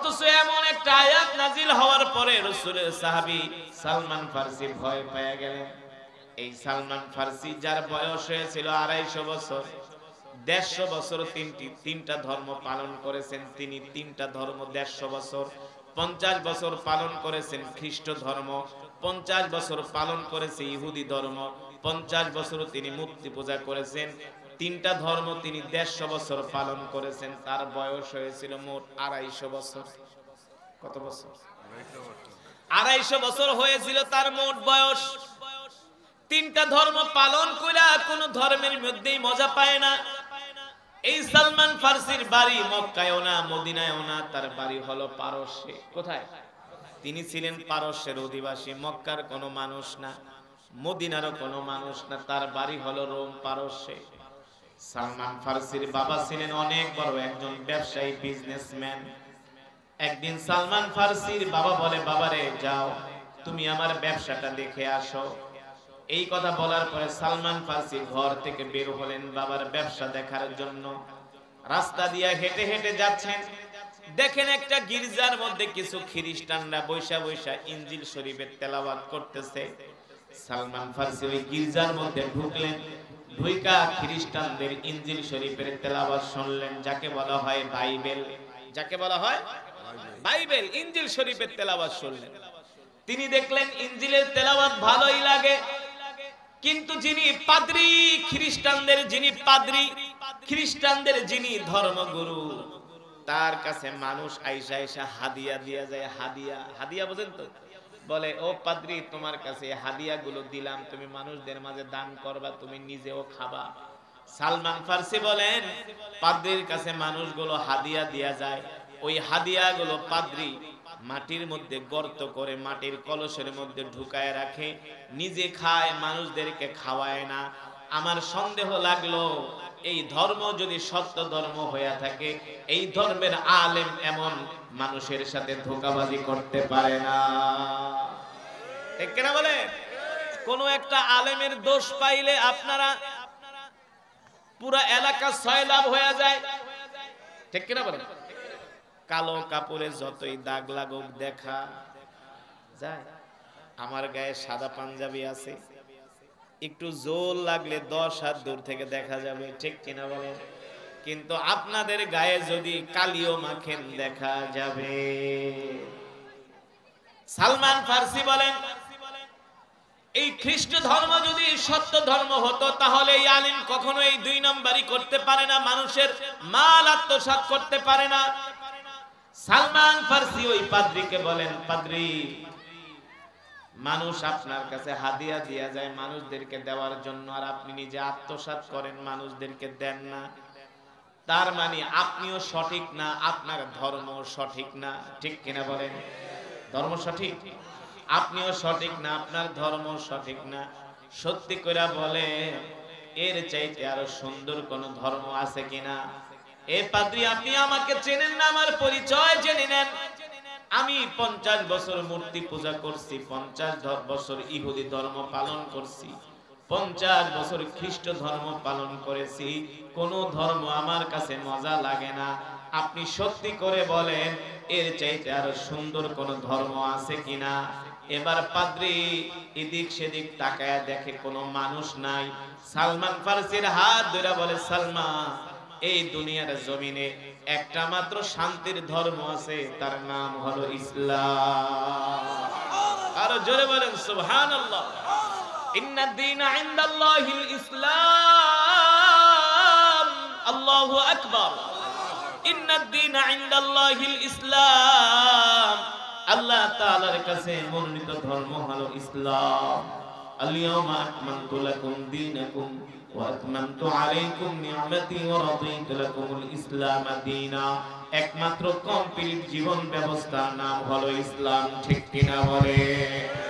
অথচ এমন একটা আয়াত নাজিল হওয়ার পরে রাসূলের সাহাবী সালমান ফারসি ভয় পেয়ে গেলেন। এই সালমান ফারসি যার বয়স হয়েছিল 250 বছর, 150 বছর তিনটা ধর্ম পালন করেছেন তিনি, তিনটা ধর্ম 150 বছর, 50 বছর পালন করেছেন খ্রিস্ট ধর্ম, 50 বছর পালন করেছে ইহুদি ধর্ম, 50 বছর তিনি মূর্তি পূজা করেছেন। তিনটা ধর্ম তিনি 150 বছর পালন করেছেন। তার বয়স হয়েছিল মোট 250 বছর। কত বছর? 250 বছর হয়েছিল তার মোট বয়স। তিনটা ধর্ম পালন কইরা কোন ধর্মের মধ্যেই মজা পায় না। এই সালমান ফারসির বাড়ি মক্কায়ও না, মদিনায়ও না, তার বাড়ি হলো পারস্যে। কোথায়? তিনি ছিলেন পারস্যের অধিবাসী, মক্কার কোনো মানুষ না, মদিনারও কোনো মানুষ না, তার বাড়ি হলো রোম, পারস্যে। সালমান ফারসির বাবা ছিলেন অনেক বড় একজন ব্যবসায়ী, বিজনেসম্যান। একদিন সালমান ফারসির বাবা বলে, বাবারে যাও তুমি আমার ব্যবসাটা দেখে আসো। এই কথা বলার পরে সালমান ফারসি ঘর থেকে বের হলেন বাবার ব্যবসা দেখার জন্য। রাস্তা দিয়ে হেঁটে হেঁটে যাচ্ছেন, দেখেন একটা গির্জার মধ্যে কিছু খ্রিস্টানরা বৈশা বৈশা ইনজিল শরীফের তেলাওয়াত করতেছে। সালমান ফারসি ওই গির্জার মধ্যে ঢুকলেন, ঢুইকা খ্রিস্টানদের ইনজিল শরীফের তেলাওয়াত শুনলেন, যাকে বলা হয় বাইবেল। যাকে বলা হয় বাইবেল, ইনজিল শরীফের তেলাওয়াত শুনলেন। তিনি দেখলেন ইনজিলের তেলাওয়াত ভালোই লাগে, কিন্তু যিনি পাদ্রী, খ্রিস্টানদের যিনি পাদ্রী, খ্রিস্টানদের যিনি ধর্মগুরু, তার কাছে মানুষ আইসা আইসা হাদিয়া দিয়া যায়। হাদিয়া, হাদিয়া বোঝেন তো? বলে, ও পাদ্রী তোমার কাছে হাদিয়া গুলো দিলাম, তুমি মানুষদের মাঝে দান করবা, তুমি নিজেও খাবা। সালমান ফারসি বলেন, পাদ্রীর কাছে মানুষগুলো হাদিয়া দিয়া যায়, ওই হাদিয়া গুলো পাদ্রী মাটির মধ্যে গর্ত করে মাটির কলসের মধ্যে ঢুকায় রাখে, নিজে খায়, মানুষদেরকে খাওয়ায় না। আমার সন্দেহ লাগলো এই ধর্ম যদি সত্য ধর্ম হয়ে থাকে, এই ধর্মের আলেম এমন মানুষের সাথে ধোঁকাবাজি করতে পারে না। ঠিক কিনা বলে? কোন একটা আলেমের দোষ পাইলে আপনারা পুরা এলাকা সয়লাভ হয়ে যায়। ঠিক কিনা বলে? কালো কাপড়ে যতই দাগ লাগুক দেখা যায়। আমার গায়ে সাদা পাঞ্জাবি আছে, একটু জোর লাগলে 10 হাত দূর থেকে দেখা যাবে। ঠিক কিনা বলেন? কিন্তু আপনাদের গায়ে যদি কালিও মাখেন দেখা যাবে। সালমান ফারসি বলেন, এই খ্রিস্ট ধর্ম যদি সত্য ধর্ম হতো তাহলে এই আলিম কখনো এই 2 নম্বরই করতে পারে না, মানুষের মাল আত্মসাৎ করতে পারে না। সালমান ফারসি ওই পাদ্রীকে বলেন, পাদ্রী মানুষ আপনার কাছে হাদিয়া দিয়া যায় মানুষদেরকে দেওয়ার জন্য, আর আপনি নিজে আত্মসাৎ করেন, মানুষদেরকে দেন না। তার মানে আপনিও সঠিক না, আপনার ধর্ম সঠিক না। ঠিক কিনা বলেন? ধর্ম সঠিক, আপনিও সঠিক না, আপনার ধর্ম সঠিক না। সত্যি করে বলে, এর চাইতে আরো সুন্দর কোন ধর্ম আছে কিনা? এ পাদ্রী আপনি আমাকে চেনেন না, আমার পরিচয় জেনে নেন। আমি 50 বছর মূর্তি পূজা করছি, 50 বছর ইহুদি ধর্ম পালন করছি, 50 বছর খ্রিস্ট ধর্ম পালন করেছি, কোন ধর্ম আমার কাছে মজা লাগে না। আপনি সত্যি করে বলেন এর চাইতে আরো সুন্দর কোন ধর্ম আছে কিনা? এবার পাদ্রী এদিক সেদিক তাকায় দেখে কোনো মানুষ নাই। সালমান ফারসির হাত ধরে বলে, সালমান এই দুনিয়ার জমিনে একটা মাত্র শান্তির ধর্ম আছে, তার নাম হলো ইসলাম। আরো জোরে বলেন সুবহানাল্লাহ। ইন্নাদ দীনা ইনদাল্লাহিল ইসলাম। আল্লাহু আকবার। ইন্নাদ দীনা ইনদাল্লাহিল ইসলাম। আল্লাহ তাআলার কাছে মনোনীত ধর্ম হলো ইসলাম। আল-ইয়াওমা আকমালতু লাকুম দীনাকুম ওয়া আতমামতু আলাইকুম নি'মাতি ওয়া রাদিতু লাকুমুল ইসলাম দীনা। একমাত্র কমপ্লিট জীবন ব্যবস্থার নাম হলো ইসলাম। ঠিক কিনা বলে?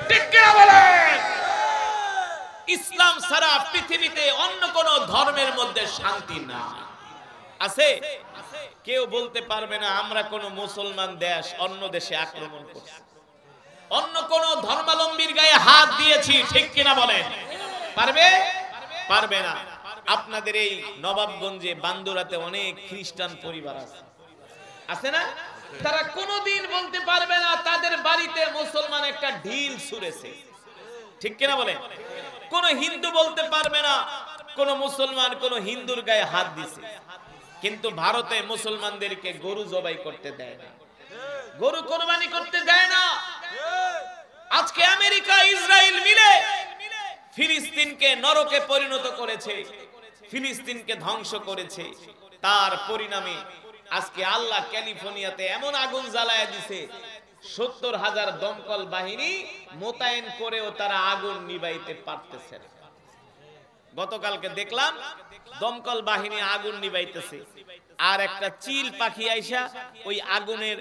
ঠিক কিনা বলে? ইসলাম ছাড়া পৃথিবীতে অন্য কোন ধর্মের মধ্যে শান্তি না আছে? কেউ বলতে পারবে না আমরা কোন মুসলমান দেশ অন্য দেশে আক্রমণ করছি, অন্য কোন ধর্মাবলম্বীর গায়ে হাত দিয়েছি। ঠিক কিনা বলেন? পারবে? পারবে না। আপনাদের এই নবাবগঞ্জে বান্দুরাতে অনেক খ্রিস্টান পরিবার আছে, আছে না? তারা কোনোদিন বলতে পারবে না তাদের বাড়িতে মুসলমান একটা ঢিল ছুঁড়েছে, ঠিক কিনা বলে? কোন হিন্দু বলতে পারবে না কোন মুসলমান কোন হিন্দুর গায়ে হাত দিছে। কিন্তু ভারতে মুসলমানদেরকে গরু জবাই করতে দেয় না, গরু কোরবানি করতে দেয় না। আজকে আমেরিকা ইসরায়েল মিলে ফিলিস্তিনকে নরকে পরিণত করেছে, ফিলিস্তিনকে ধ্বংস করেছে। তার পরিণামে আজকে আল্লাহ ক্যালিফোর্নিয়াতে এমন আগুন জ্বালায় দিছে, 70,000 দমকল বাহিনী মোতায়েন করেও তারা আগুন নিভাইতে পারতেছে না। গতকালকে দেখলাম দমকল বাহিনী আগুন নিভাইতেছে, আর একটা চিল পাখি আইসা ওই আগুনের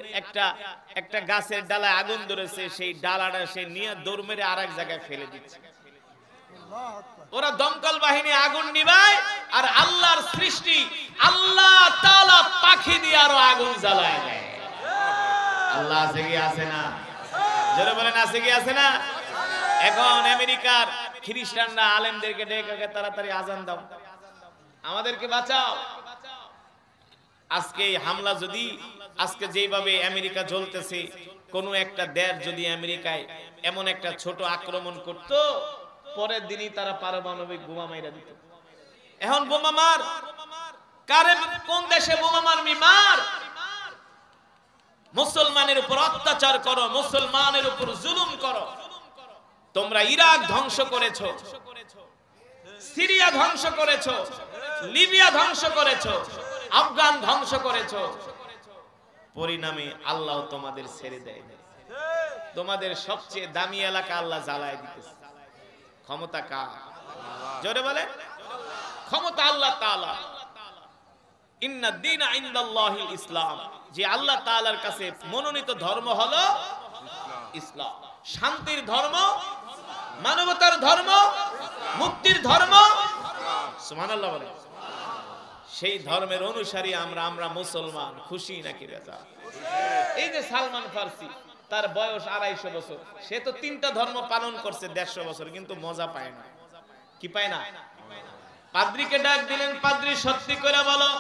একটা গাছের ডালায় আগুন ধরেছে, সেই ডালাটা সে নিয়ে দৌড় মেরে আরেক জায়গায় ফেলে দিচ্ছে। ওরা দমকল বাহিনী আগুন নিভায়, আর আল্লাহর সৃষ্টি আল্লাহ তাআলা পাখি দিয়ে আরো আগুন জ্বালায় দেয়। আল্লাহ আছে কি আছে না? জোরে বলেন আছে কি আছে না? এখন আমেরিকার খ্রিস্টানরা আলেমদেরকে ডেকে তাড়াতাড়ি আজান দাও, আমাদেরকে বাঁচাও। আজকে এই হামলা যদি, আজকে যেভাবে আমেরিকা জ্বলতেছে, কোন একটা দেশ যদি আমেরিকায় এমন একটা ছোট আক্রমণ করত, পরের দিনই তারা পারমাণবিক বোমা মাইরা দিত। এখন বোমা মার কারে, কোন দেশে বোমা মারবি মার, মুসলমানের উপর অত্যাচার করো, মুসলমানের উপর জুলুম করো। তোমরা ইরাক ধ্বংস করেছো, সিরিয়া ধ্বংস করেছো, লিবিয়া ধ্বংস করেছো, আফগান ধ্বংস করেছো। পরিণামে আল্লাহ তোমাদের ছেড়ে দেয়, তোমাদের সবচেয়ে দামি এলাকা আল্লাহ জ্বালায় দিতেছে। ক্ষমতা কার? জোরে বলে, ক্ষমতা আল্লাহ তাআলা। ইন্না দীনা ইনদাল্লাহিল ইসলাম, যে আল্লাহ তাআলার কাছে মনোনীত ধর্ম হলো ইসলাম। শান্তির ধর্ম, মানবতার ধর্ম, মুক্তির ধর্ম, সুবহানাল্লাহ বলে। সেই ধর্মের অনুসারী আমরা মুসলমান। খুশি নাকি বেজা? এই যে সালমান ফার্সি, তার বয়স 250 বছর, সে তো 3টা ধর্ম পালন করছে 150 বছর, কিন্তু মজা পায় না। কি পায় না? পাদ্রীকে ডাক দিলেন, পাদ্রী সত্যি করে বলো,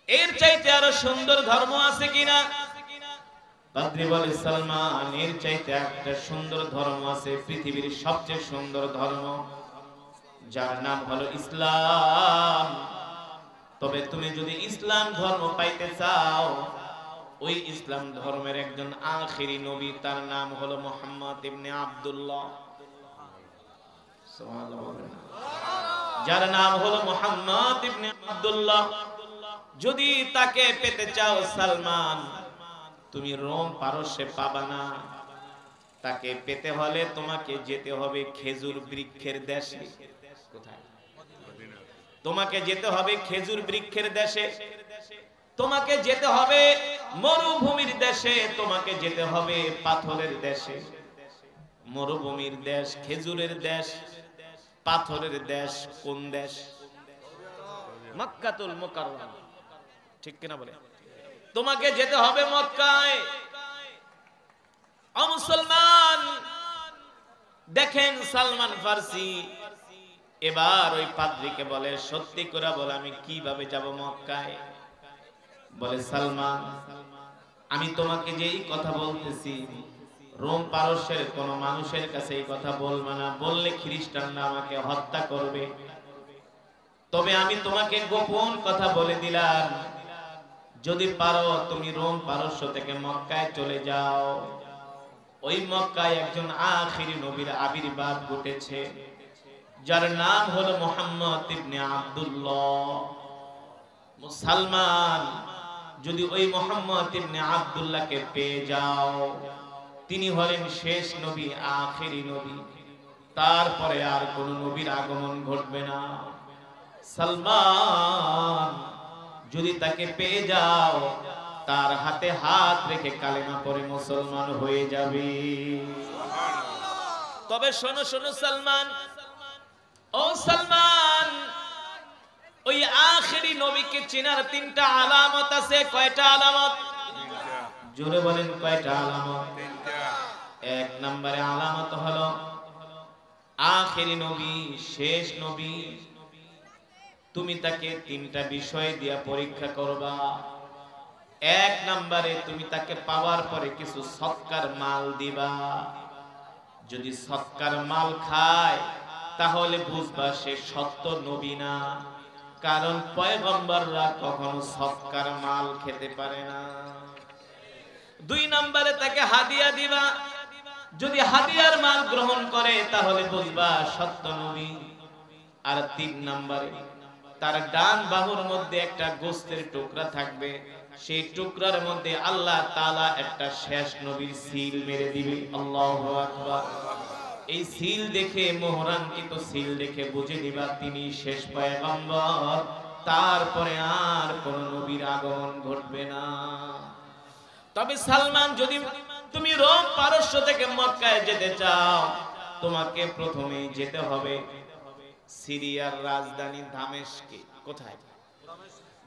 এর চাইতে আরো সুন্দর ধর্ম আছে কিনা? পাদ্রী বলে, সালমান, এর চাইতে একটা সুন্দর ধর্ম আছে, পৃথিবীর সবচেয়ে সুন্দর ধর্ম, যার নাম হলো ইসলাম। তবে তুমি যদি ইসলাম ধর্ম পাইতে চাও, ওই ইসলাম ধর্মের একজন আখিরি নবী, তার নাম হলো মুহাম্মদ ইবনে আব্দুল্লাহ। যার নাম হলো মুহাম্মদ ইবনে আব্দুল্লাহ। যদি তাকে পেতে চাও সালমান, তুমি রোম পারস্যে পাবা না। তাকে পেতে হলে তোমাকে যেতে হবে খেজুর বৃক্ষের দেশে। কোথায়? তোমাকে যেতে হবে খেজুর বৃক্ষের দেশে, তোমাকে যেতে হবে মরুভূমির দেশে, তোমাকে যেতে হবে পাথরের দেশে। মরুভূমির দেশ, খেজুরের দেশ, পাথরের দেশ কোন দেশ? মক্কাতুল মুকাররমা, ঠিক কিনা বলে? তোমাকে যেতে হবে মক্কায়। ও মুসলমান, দেখেন সালমান ফার্সি এবার ওই পাদ্রীকে বলে, সত্যি করে বল, আমি কিভাবে যাব মক্কায়? বলে, সালমান, আমি তোমাকে যে এই কথা বলতেছি, রোম পারস্যের কোন মানুষের কাছে এই কথা বলবে না, বললে খ্রিস্টানরা আমাকে হত্যা করবে। তবে আমি তোমাকে গোপন কথা বলে দিলাম, যদি পারো তুমি রোম পারস্য থেকে মক্কায় চলে যাও। ওই মক্কায় একজন আখিরি নবীর আবির্ভাব ঘটেছে, যার নাম হলো মুহাম্মদ ইবনে আব্দুল্লাহ। মুসলমান, যদি ওই মুহাম্মদ ইবনে আব্দুল্লাহকে পেয়ে যাও, তিনি হলেন শেষ নবী, আখিরি নবী, তারপরে আর কোন নবীর আগমন ঘটবে না। সালমান, যদি তাকে পেয়ে যাও, তার হাতে হাত রেখে কালেমা পড়ে মুসলমান হয়ে যাবে। তবে শোনো শোনো সালমান, ও সালমান, ওই আখিরি নবীকে চেনার 3টা আলামত আছে। কয়টা আলামত? জোরে বলেন, কয়টা আলামত? 1 নম্বরে আলামত হলো আখিরি নবী, শেষ নবী। তুমি তাকে 3টা বিষয় দিয়া পরীক্ষা করবা। এক নম্বরে তুমি তাকে পাওয়ার পরে কিছু সৎকার মাল দিবা। যদি সৎকার মাল খায় তাহলে বুঝবা সে সত্য নবী না, কারণ পয়গম্বররা কখনো সৎকার মাল খেতে পারে না। দুই নম্বরে তাকে হাদিয়া দিবা। যদি হাদিয়ার মাল গ্রহণ করে তাহলে বুঝবা সত্য নবী। আর তিন নম্বরে তার ডান বাহুর মধ্যে একটা গোস্তের টুকরা থাকবে, সেই টুকরার মধ্যে আল্লাহ তাআলা একটা শেষ নবীর সিল মেরে দিবে। আল্লাহু আকবার। এই সিল দেখে, মোহরাঙ্কিত সিল দেখে বুঝে নিবা তিনি শেষ পয়গম্বর, তারপরে আর কোন নবীর আগমন ঘটবে না। তবে সালমান, যদি তুমি রোম পারস্য থেকে মক্কায় যেতে চাও, তোমাকে প্রথমেই যেতে হবে সিরিয়ার রাজধানী দামেস্কে। কোথায়?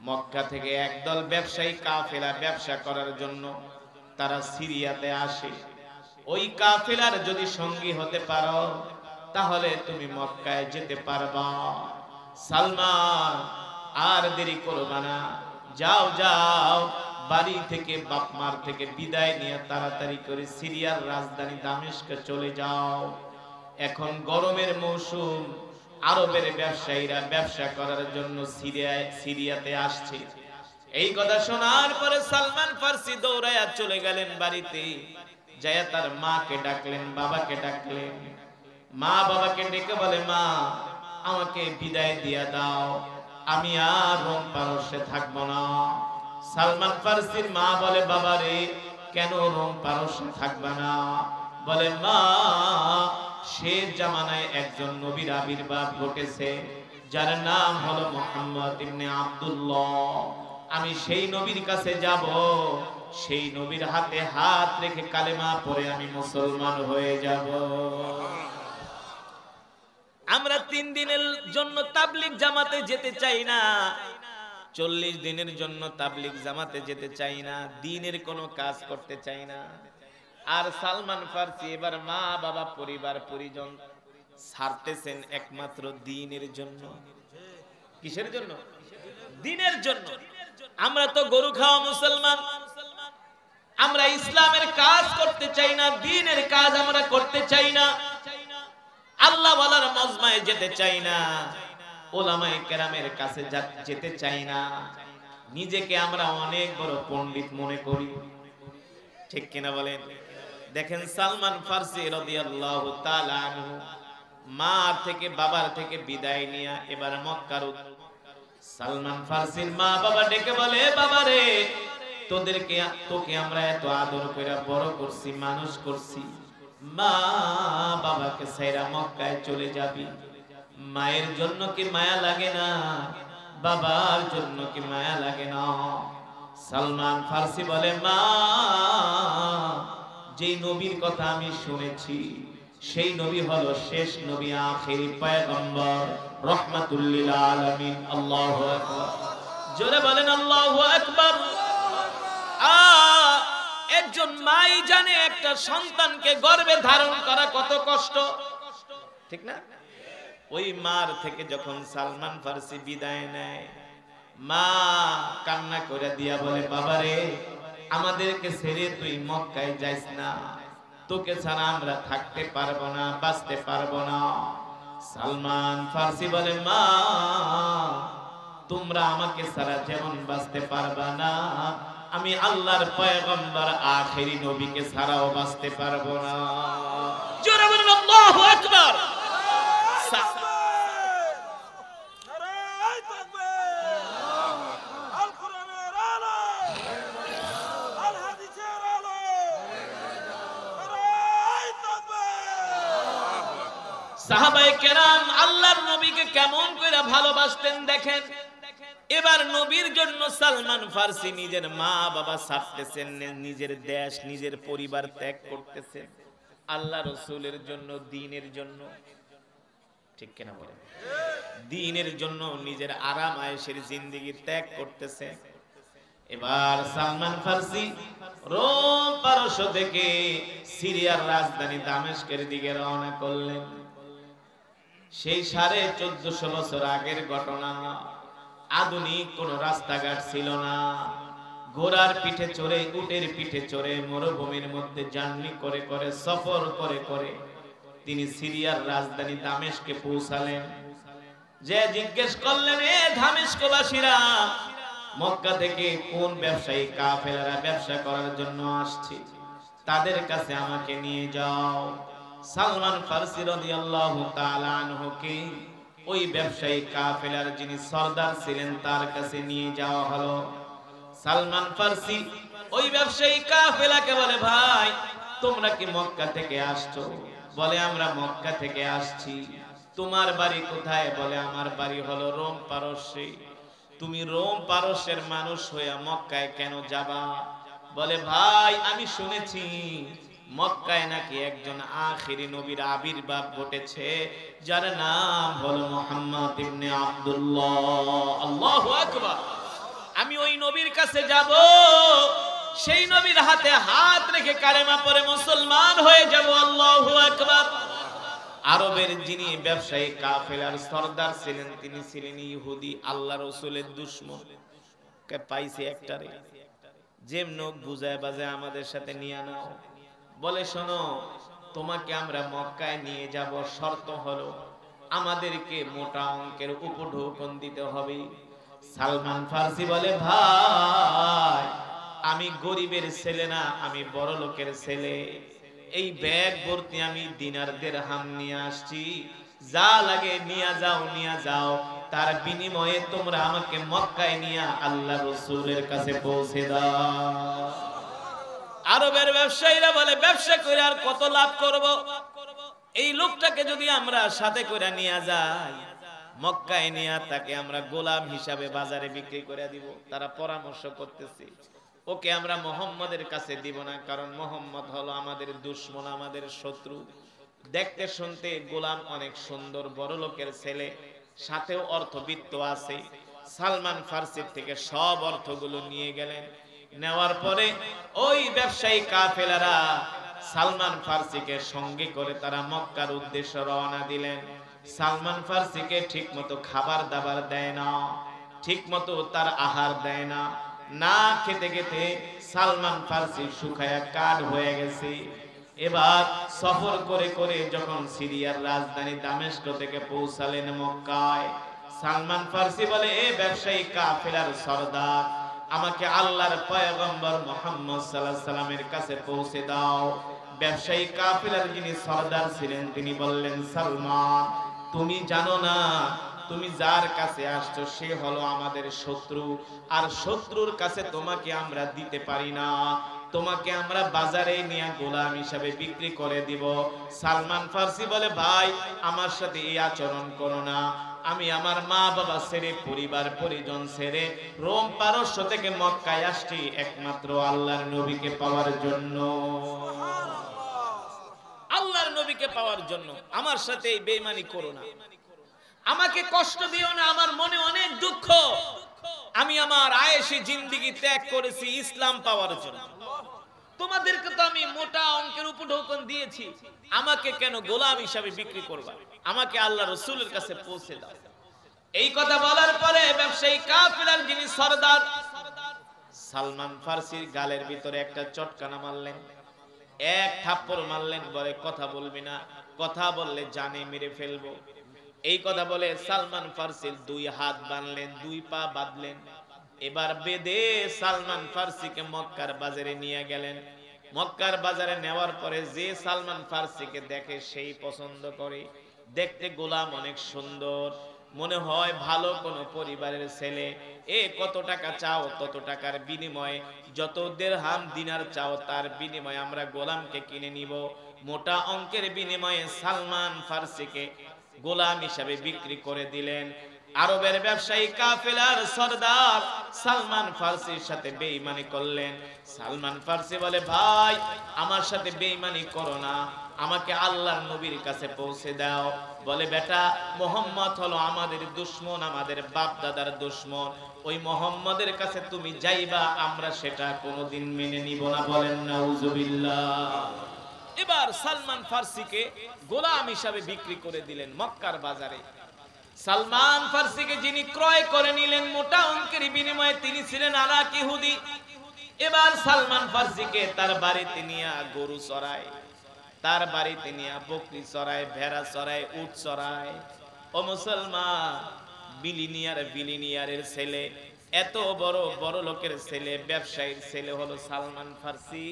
মক্কা থেকে একদল ব্যবসায়ী কাফেলা ব্যবসা করার জন্য তারা সিরিয়াতে আসে। ওই কাফেলার যদি সঙ্গী হতে পারো তাহলে তুমি মক্কায় যেতে পারবা। সালমান, আর দেরি করবা না, যাও যাও, বাড়ি থেকে বাপমার থেকে বিদায় নিয়ে তাড়াতাড়ি করে সিরিয়ার রাজধানী দামেস্কে চলে যাও। এখন গরমের মৌসুম, আরবের ব্যবসায়ীরা ব্যবসা করার জন্য সিরিয়াতে আসছে। এই কথা শোনার পরে সালমান ফার্সি দৌড়ায়া চলে গেলেন বাড়িতে। যায় তার মাকে ডাকলেন, বাবাকে ডাকলেন। মা বাবাকে ডেকে বলে, মা, আমাকে বিদায় দিয়া দাও, আমি আর রোম পারস্যে থাকবো না। সালমান ফার্সির মা বলে, বাবা রে, কেন রোম পারস্যে থাকবা না? বলে, মা, শেষ জামানায় একজন নবীর আবির্ভাব ঘটেছে, যার নাম হলো মুহাম্মদ ইবনে আব্দুল্লাহ। আমি সেই নবীর কাছে যাব, সেই নবীর হাতে হাত রেখে কালেমা পড়ে আমি মুসলমান হয়ে যাব। আমরা 3 দিনের জন্য তাবলীগ জামাতে যেতে চাই না, 40 দিনের জন্য তাবলীগ জামাতে যেতে চাই না, দ্বীনের কোনো কাজ করতে চাই না। আর সালমান ফার্সি এবার মা বাবা পরিবার পরিজন ছাড়তেছেন একমাত্র দ্বীনের জন্য। কিসের জন্য? দ্বীনের জন্য। আমরা তো গরু খাওয়া মুসলমান, আমরা ইসলামের কাজ করতে চাই না, দ্বীনের কাজ আমরা করতে চাই না, আল্লাহ ওয়ালার মজমায় যেতে চাই না, ওলামায়ে কেরামের কাছে যেতে চাই না। নিজেকে আমরা অনেক বড় পণ্ডিত মনে করি, ঠিক কিনা বলেন? দেখেন সালমান ফার্সি রাদিয়াল্লাহু তাআলা আনহু মা থেকে বাবার থেকে বিদায় নিয়ে এবার মক্কার। সালমান ফার্সির মা বাবা ডেকে বলে, বাবা রে, তোকে আমরা এত আদর করে বড় করছি, মানুষ করছি, মা বাবাকে ছাইরা মক্কায় চলে যাবি, মায়ের জন্য কি মায়া লাগে না? বাবার জন্য কি মায়া লাগে না? সালমান ফার্সি বলে, মা, যে নবীর কথা আমি শুনেছি সেই নবী হলো শেষ নবী, আখেরি পয়গম্বর, রাহমাতুল লিল আলামিন। আল্লাহু আকবার। জোরে বলেন আল্লাহু আকবার। একজন মাই জানে একটা সন্তানকে গর্ভে ধারণ করা কত কষ্ট, ঠিক না? ওই মার থেকে যখন সালমান ফার্সি বিদায় নেয়, মা কান্না করে দিয়া বলে, বাবারে, আমাদেরকে ছেড়ে তুই মক্কায় যাইস না, তোকে ছাড়া আমরা থাকতে পারবো না, বাঁচতে পারবো না। সালমান ফার্সি বলে, মা, তোমরা আমাকে ছাড়া যেমন বাঁচতে পারবা না, আমি আল্লাহর পয়গম্বর আখেরি নবীকে ছাড়াও বাঁচতে পারবো না। জোরে বলুন আল্লাহু আকবার। সাহাবায়ে কেরাম আল্লাহর নবীকে কেমন করে ভালোবাসতেন দেখেন। এবার নবীর জন্য সালমান ফার্সি নিজের মা বাবা ছাড়তেছেন, নিজের দেশ নিজের পরিবার ত্যাগ করতেছেন আল্লাহ রাসূলের জন্য, দ্বীনের জন্য, ঠিক কিনা বলেন? দ্বীনের জন্য নিজের আরাম আয়েশের জিন্দেগি ত্যাগ করতেছে। এবার সালমান ফার্সি রোম পারস্য থেকে সিরিয়ার রাজধানী দামেস্কের দিকে রওনা করলেন। সেই 1450 বছর আগের ঘটনা। আধুনিক কোন রাস্তাঘাট ছিল না, ঘোড়ার পিঠে চড়ে, উটের পিঠে চড়ে মরুভূমির মধ্যে জার্নি করে করে, সফর করে করে তিনি সিরিয়ার রাজধানী দামেস্কে পৌঁছালেন। যে জিজ্ঞেস করলেন, এ দামেস্কবাসীরা, মক্কা থেকে কোন ব্যবসায়ী কাফেলারা ব্যবসা করার জন্য আসছে, তাদের কাছে আমাকে নিয়ে যাও। সালমান ফারসি রাদিয়াল্লাহু তাআলা আনহুকে ওই ব্যবসায়ী কাফেলার যিনি সরদার ছিলেন তার কাছে নিয়ে যাওয়া হলো। সালমান ফারসি ওই ব্যবসায়ী কাফেলাকে বলে, ভাই তোমরা কি মক্কা থেকে আসছো? বলে, আমরা মক্কা থেকে আসছি। তোমার বাড়ি কোথায়? বলে, আমার বাড়ি হলো রোম পারস্যে। তুমি রোম পারস্যের মানুষ হইয়া মক্কায় কেন যাবা? বলে, ভাই আমি শুনেছি মক্কায় নাকি একজন আখিরি নবীর আবির্ভাব ঘটেছে, যার নাম হলো মুহাম্মদ ইবনে আব্দুল্লাহ। আল্লাহু আকবার। আমি ওই নবীর কাছে যাব, সেই নবীর হাতে হাত রেখে কালেমা পড়ে মুসলমান হয়ে যাব। আল্লাহু আকবার। আরবের যিনি ব্যবসায়ী কাফেলার সরদার ছিলেন, তিনি ছিলেন ইহুদি, আল্লাহ রাসূলের দুশমন। কে পাইছে একটারে, যেমন বুঝায় বাজায় আমাদের সাথে নিয়ে নাও। বলে, শোনো, তোমাকে আমরা মক্কায় নিয়ে যাব, শর্ত হলো আমাদেরকে মোটা অঙ্কের উপঢৌকন দিতে হবে। সালমান ফারসি বলে, ভাই আমি গরিবের ছেলে না, আমি বড় লোকের ছেলে। এই ব্যাগ ভর্তি আমি দিনার দিরহাম নিয়ে আসছি, যা লাগে নিয়ে যাও, নিয়ে যাও। তার বিনিময়ে তোমরা আমাকে মক্কায় নিয়ে আল্লাহ রাসূলের কাছে পৌঁছে দাও। আরবের ব্যবসায়ীরা বলে, ব্যবসা করে আর কত লাভ করব? এই লোকটাকে যদি আমরা সাথে করে নিয়ে যাই, মক্কায় নিয়ে তাকে আমরা গোলাম হিসাবে বাজারে বিক্রি করে দিব। তারা পরামর্শ করতেছে, ওকে আমরা মুহাম্মাদের কাছে দিব না, কারণ মুহাম্মদ হলো আমাদের দুশমন, আমাদের শত্রু। দেখতে শুনতে গোলাম অনেক সুন্দর, বড় লোকের ছেলে, সাথেও অর্থবিত্ত আছে। সালমান ফারসির থেকে সব অর্থগুলো নিয়ে গেলেন। নেওয়ার পরে ওই ব্যবসায়ী কাফেলারা সালমান ফারসিকে সঙ্গে করে তারা মক্কার উদ্দেশ্যে রওনা দিলেন। সালমান ফারসিকে ঠিক মতো খাবার দাবার দেয় না, ঠিক মতো তার আহার দেয় না। না খেতে খেতে সালমান ফারসি শুকায়া কাঠ হয়ে গেছে। এবার সফর করে করে যখন সিরিয়ার রাজধানী দামেস্ক থেকে পৌঁছালেন মক্কায়, সালমান ফারসি বলে, এ ব্যবসায়ী কাফেলার সরদার, আমাকে আল্লাহর পয়গম্বর মুহাম্মদ সাল্লাল্লাহু আলাইহি সাল্লামের কাছে পৌঁছে দাও। ব্যবসায়ী কাফেলার যিনি সরদার ছিলেন তিনি বললেন, সালমান তুমি জানো না, তুমি যার কাছে আসছো সে হলো আমাদের শত্রু, আর শত্রুর কাছে তোমাকে আমরা দিতে পারি না, তোমাকে আমরা বাজারে নিয়ে গোলাম হিসাবে বিক্রি করে দিব। সালমান ফারসি বলে, ভাই আমার সাথে এই আচরণ করো না। আমি আমার মা বাবা ছেড়ে, পরিবার পরিজন ছেড়ে রোম পারস্য থেকে মক্কায় আসছি একমাত্র আল্লাহর নবীকে পাওয়ার জন্য। আল্লাহর নবীকে পাওয়ার জন্য। আমার সাথে এই বেঈমানি করো না, আমাকে কষ্ট দিও না, আমার মনে অনেক দুঃখ। আমি আমার আয়েশি জিন্দেগি ত্যাগ করেছি ইসলাম পাওয়ার জন্য। তোমাদেরকে তো আমি মোটা অঙ্কের উপঢৌকন দিয়েছি, আমাকে কেন গোলাম হিসাবে বিক্রি করবা? আমাকে আল্লাহ রাসূলের কাছে পৌঁছে দাও। এই কথা বলার পরে ব্যবসায়ী কাফেলার যিনি সরদার সালমান ফারসির গালের ভিতরে একটা চটকানা মারলেন, এক থাপ্পড় মারলেন। বলে, কথা বলবি না, কথা বললে জানে মেরে ফেলবো। এই কথা বলে সালমান ফারসির দুই হাত বাঁধলেন, দুই পা বাঁধলেন। এবার বেঁধে সালমান ফারসিকে মক্কার বাজারে নিয়ে গেলেন। মক্কার বাজারে নেওয়ার পরে যে সালমান ফারসিকে দেখে সেই পছন্দ করে। দেখতে গোলাম অনেক সুন্দর, মনে হয় ভালো কোনো পরিবারের ছেলে। এ কত টাকা চাও? তত টাকার বিনিময়ে, যত দিরহাম দিনার চাও তার বিনিময়ে আমরা গোলামকে কিনে নিব। মোটা অঙ্কের বিনিময়ে সালমান ফারসিকে গোলাম হিসাবে বিক্রি করে দিলেন। আরবের ব্যবসায়ী কাফেলার সরদার সালমান ফারসির সাথে বেঈমানি করলেন। সালমান ফারসি বলে, ভাই আমার সাথে বেঈমানি করো না, আমাকে আল্লাহর নবীর কাছে পৌঁছে দাও। বলে, বেটা মুহাম্মদ হলো আমাদের দুশমন, আমাদের বাপ দাদার দুশমন। ওই মুহাম্মদের কাছে তুমি যাইবা, আমরা সেটা কোনোদিন মেনে নিব না। বলেন নাউজুবিল্লাহ। এবার সালমান ফারসিকে গোলাম হিসাবে বিক্রি করে দিলেন মক্কার বাজারে। সালমান ফারসিকে যিনি ক্রয় করে নিলেন মোটা অঙ্কের বিনিময়ে, তিনি ছিলেন আরাক ইহুদি। এবার সালমান ফার্সিকে তার বাড়িতে নিয়ে গরু চড়ায়, তার বাড়িতে নিয়ে বকরি চড়ায়, ভেড়া চড়ায়, উট চড়ায়। ও মুসলমান, বিলিনিয়ারের ছেলে, এত বড় বড় লোকের ছেলে, ব্যবসায়ীর ছেলে হলো সালমান ফার্সি।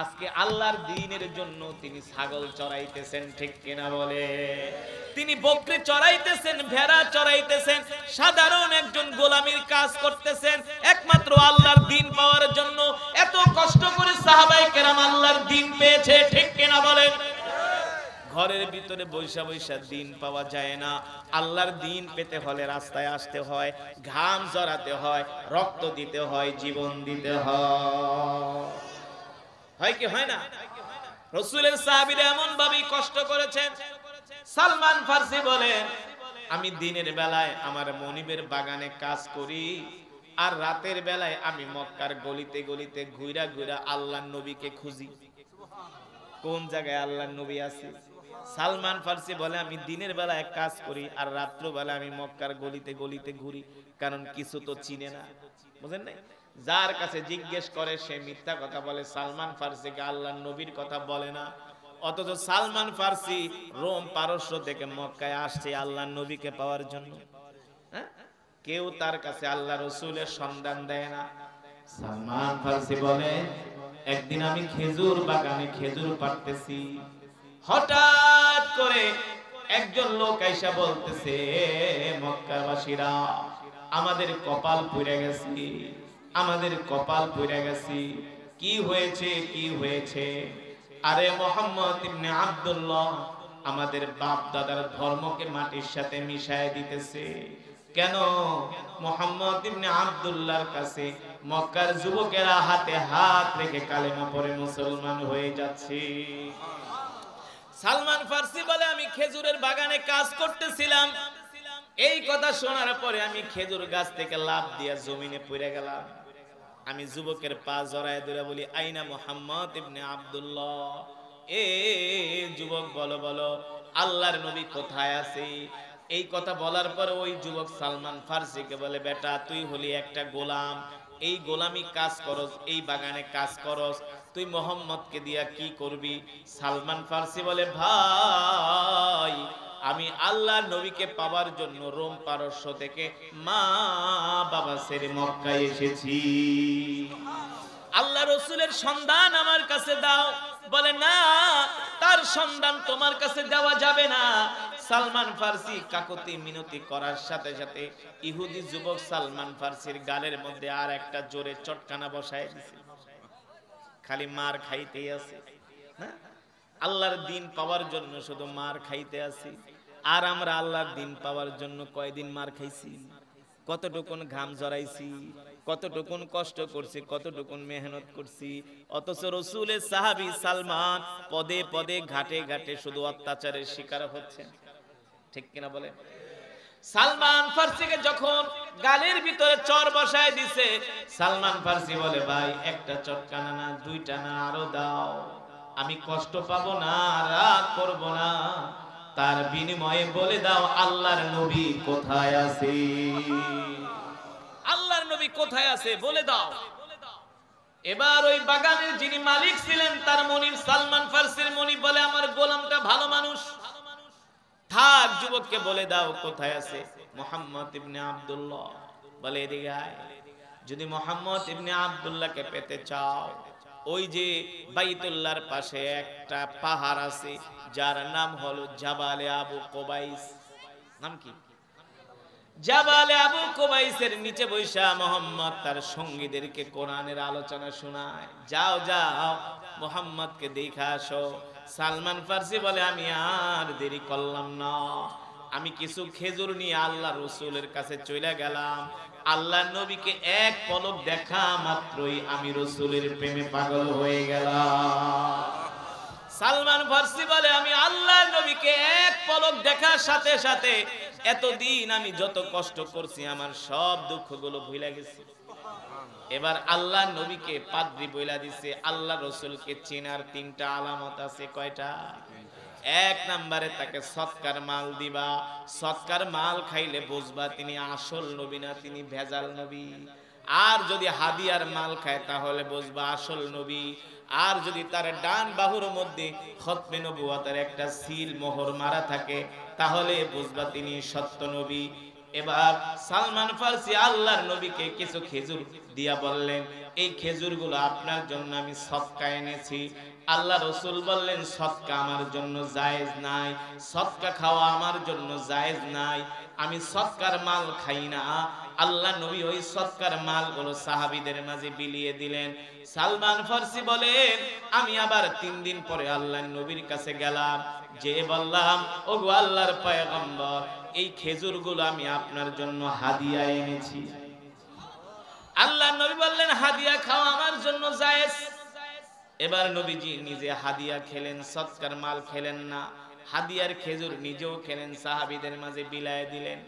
আজকে আল্লাহর দ্বীনের জন্য তিনি ছাগল চড়াইতেছেন, ঠিক কিনা বলে? তিনি বকরি চড়াইতেছেন, ভেড়া চড়াইতেছেন, সাধারণ একজন গোলামির কাজ করতেছেন একমাত্র আল্লাহর দ্বীন পাওয়ার জন্য। এত কষ্ট করে সাহাবায়ে কেরাম আল্লাহর দ্বীন পেয়েছে, ঠিক কিনা বলেন? ঘরের ভিতরে বৈশা বৈশা দিন পাওয়া যায় না। আল্লাহর দিন পেতে হলে রাস্তায় আসতে হয়, ঘাম ঝরাতে হয়, রক্ত দিতে হয়, জীবন দিতে হয় কি হয় না? রাসূলের সাহাবীরা এমন ভাবে কষ্ট করেছেন। সালমান ফার্সি বলেন, আমি দিনের বেলায় আমার মনিবের বাগানে কাজ করি, আর রাতের বেলায় আমি মক্কার গলিতে গলিতে ঘুরা ঘুরা আল্লাহর নবীকে খুঁজি, কোন জায়গায় আল্লাহর নবী আছে। সালমান ফার্সি বলে, আমি দিনের বেলায় কাজ করি আর রাত্র বেলা আমি মক্কার গলিতে গলিতে ঘুরি, কারণ কিছু তো চিনে না, বুঝেন নাই? যার কাছে জিজ্ঞেস করে সে মিথ্যা কথা বলে। সালমান ফার্সিকে আল্লাহর নবীর কথা বলে না, অথচ সালমান ফার্সি রোম পারস্য থেকে মক্কায় আসছে আল্লাহর নবীকে পাওয়ার জন্য। হ্যাঁ, কেউ তার কাছে আল্লাহ রসুলের সন্ধান দেয় না। সালমান ফার্সি বলে, একদিন আমি খেজুর বাগানে খেজুর পাড়তেছি, হঠাৎ করে একজন লোক আইসা বলতেছে, মক্কাবাসীরা আমাদের কপাল পুড়ে গেছে, আমাদের কপাল পুড়ে গেছে। কি হয়েছে, কি হয়েছে? আরে মুহাম্মদ ইবনে আব্দুল্লাহ আমাদের বাপ দাদার ধর্মকে মাটির সাথে মিশায় দিতেছে। কেন? মুহাম্মদ ইবনে আব্দুল্লাহর কাছে মক্কার যুবকেরা হাতে হাত রেখে কালেমা পড়ে মুসলমান হয়ে যাচ্ছে। সালমান ফার্সি বলে, আমি খেজুরের বাগানে কাজ করতেছিলাম, এই কথা শোনার পরে আমি খেজুর গাছ থেকে লাফ দিয়ে জমিনে পড়ে গেলাম। আমি যুবকের পা জড়ায় ধরে বলি, আইনা মুহাম্মদ ইবনে আব্দুল্লাহ, এ যুবক বলো বলো আল্লাহর নবী কোথায় আছে? এই কথা বলার পরে ওই যুবক সালমান ফার্সিকে বলে, বেটা তুই হলি একটা গোলাম, এই গোলামি কাজ করস, এই বাগানে কাজ করস, তুই মোহাম্মদকে দিয়া কি করবি? সালমান ফার্সি বলে, ভাই আমি আল্লাহর নবীকে পাওয়ার জন্য রোম পারস্য থেকে মা বাবা ছেড়ে মক্কায় এসেছি, আল্লাহ রসুলের সন্ধান আমার কাছে দাও। বলে, না, তার সন্ধান তোমার কাছে দেওয়া যাবে না। সালমান ফার্সি কাকুতি মিনতি করার সাথে সাথে ইহুদি যুবক সালমান ফার্সির গালের মধ্যে আর একটা জোরে চটকানা বসায় দিছে। খালি মার খাইতেই আছে, আল্লাহর দিন পাওয়ার জন্য শুধু মার খাইতে আছি। আর আমরা আল্লাহর দিন পাওয়ার জন্য কয়দিন মার খাইছি, কতটুকুন ঘাম জড়াইছি, কতটুকুন কষ্ট করছি, কতটুকুন মেহনত করছি। অথচ রাসূলের সাহাবী সালমান পদে পদে ঘাটে ঘাটে শুধু অত্যাচারের শিকার হচ্ছে, ঠিক কিনা বলে? সালমান ফার্সিকে যখন গালের ভিতরে চর বসায় দিছে, সালমান ফার্সি বলে, ভাই একটা চটকানা না, দুইটা না, আরো দাও, আমি কষ্ট পাবো না, রাগ করব না, তার বিনিময়ে বলে দাও আল্লাহর নবী কোথায় আছে, আল্লাহর নবী কোথায় আছে বলে দাও। এবার ওই বাগানের যিনি মালিক ছিলেন তার মনিব, সালমান ফার্সির মনিব বলে, আমার গোলামটা ভালো মানুষ, থাক, যুবককে বলে দাও কোথায় আছে। মুহাম্মদ ইবনে আব্দুল্লাহ বলে, এদিকে আয়। যদি মুহাম্মদ ইবনে আব্দুল্লাহকে পেতে চাও, ওই যে বাইতুল্লাহর পাশে একটা পাহাড় আছে যার নাম হলো জাবালে আবু কুবাইস। নাম কি? জাবালে আবু কুবাইসের নিচে বৈশা মুহাম্মদ তার সঙ্গীদেরকে কোরআনের আলোচনা শোনায়। যাও যাও মুহাম্মদকে দেখা আসো। সালমান ফার্সি বলে, আমি আর দেরি করলাম না, আমি কিছু খেজুর নিয়ে আল্লাহ রসুলের কাছে চলে গেলাম। আল্লাহ নবীকে এক পলক দেখা মাত্রই আমি রসুলের প্রেমে পাগল হয়ে গেলাম। সালমান ফার্সি বলে, আমি আল্লাহ নবীকে এক পলক দেখার সাথে সাথে এতদিন আমি যত কষ্ট করছি আমার সব দুঃখগুলো ভুলে গেছি। এবার আল্লাহ নবীকে পাদ্রী বইলা দিছে। আল্লাহ রসুলকে চেনার তিনটা আলামত আছে। কয়টা? এক নম্বরে তাকে সৎকার মাল দিবা। সৎকার মাল খাইলে বুঝবা তিনি আসল নবী না তিনি ভেজাল নবী। আর যদি হাদিয়ার মাল খায় তাহলে বুঝবা আসল নবী। আর যদি তার ডান বাহুর মধ্যে খতমে নবুয়তের একটা সিল মোহর মারা থাকে তাহলে বুঝবা তিনি সত্য নবী। এবার সালমান ফারসি আল্লাহর নবীকে কিছু খেজুর দিয়া বললেন, এই খেজুরগুলো আপনার জন্য আমি সদকা এনেছি। আল্লাহ রসুল বললেন, সদকা আমার জন্য জায়েজ নাই, সদকা খাওয়া আমার জন্য জায়েজ নাই, আমি সদকার মাল খাই না। আল্লাহ নবী ওই সদকার মালগুলো সাহাবীদের মাঝে বিলিয়ে দিলেন। সালমান ফারসি বলেন, আমি আবার 3 দিন পরে আল্লাহর নবীর কাছে গেলাম, যে বললাম, ওগো আল্লাহর পয়গম্বর, এই খেজুরগুলো আমি আপনার জন্য হাদিয়া এনেছি। আল্লাহর নবী বললেন, হাদিয়া খাওয়া আমার জন্য জায়েজ। এবার নবীজি নিজে হাদিয়া খেলেন, সদকার মাল খেলেন না, হাদিয়ার খেজুর নিজেও খেলেন, সাহাবীদের মাঝে বিলায় দিলেন।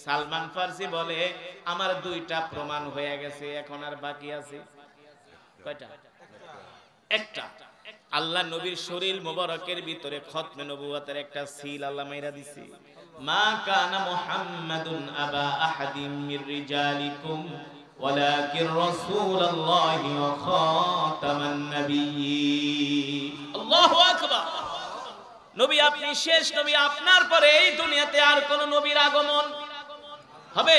সালমান ফারসি বলে, আমার 2টা প্রমাণ হয়ে গেছে, এখন আর বাকি আছে কয়টা? একটা। আল্লাহ নবীর শরীর মোবারকের ভিতরে খতমে নবুয়তের একটা সিল আল্লাহ মাইরা দিছে। মা কানা মুহাম্মাদুন আবা আহাদিম মির রিজালিকুম ওয়ালাকিন রাসূলুল্লাহি ওয়া খাতামান নাবিয়্যিন। আল্লাহু আকবার। নবী আপনি শেষ নবী, আপনার পরে এই দুনিয়াতে আর কোন নবীর আগমন হবে?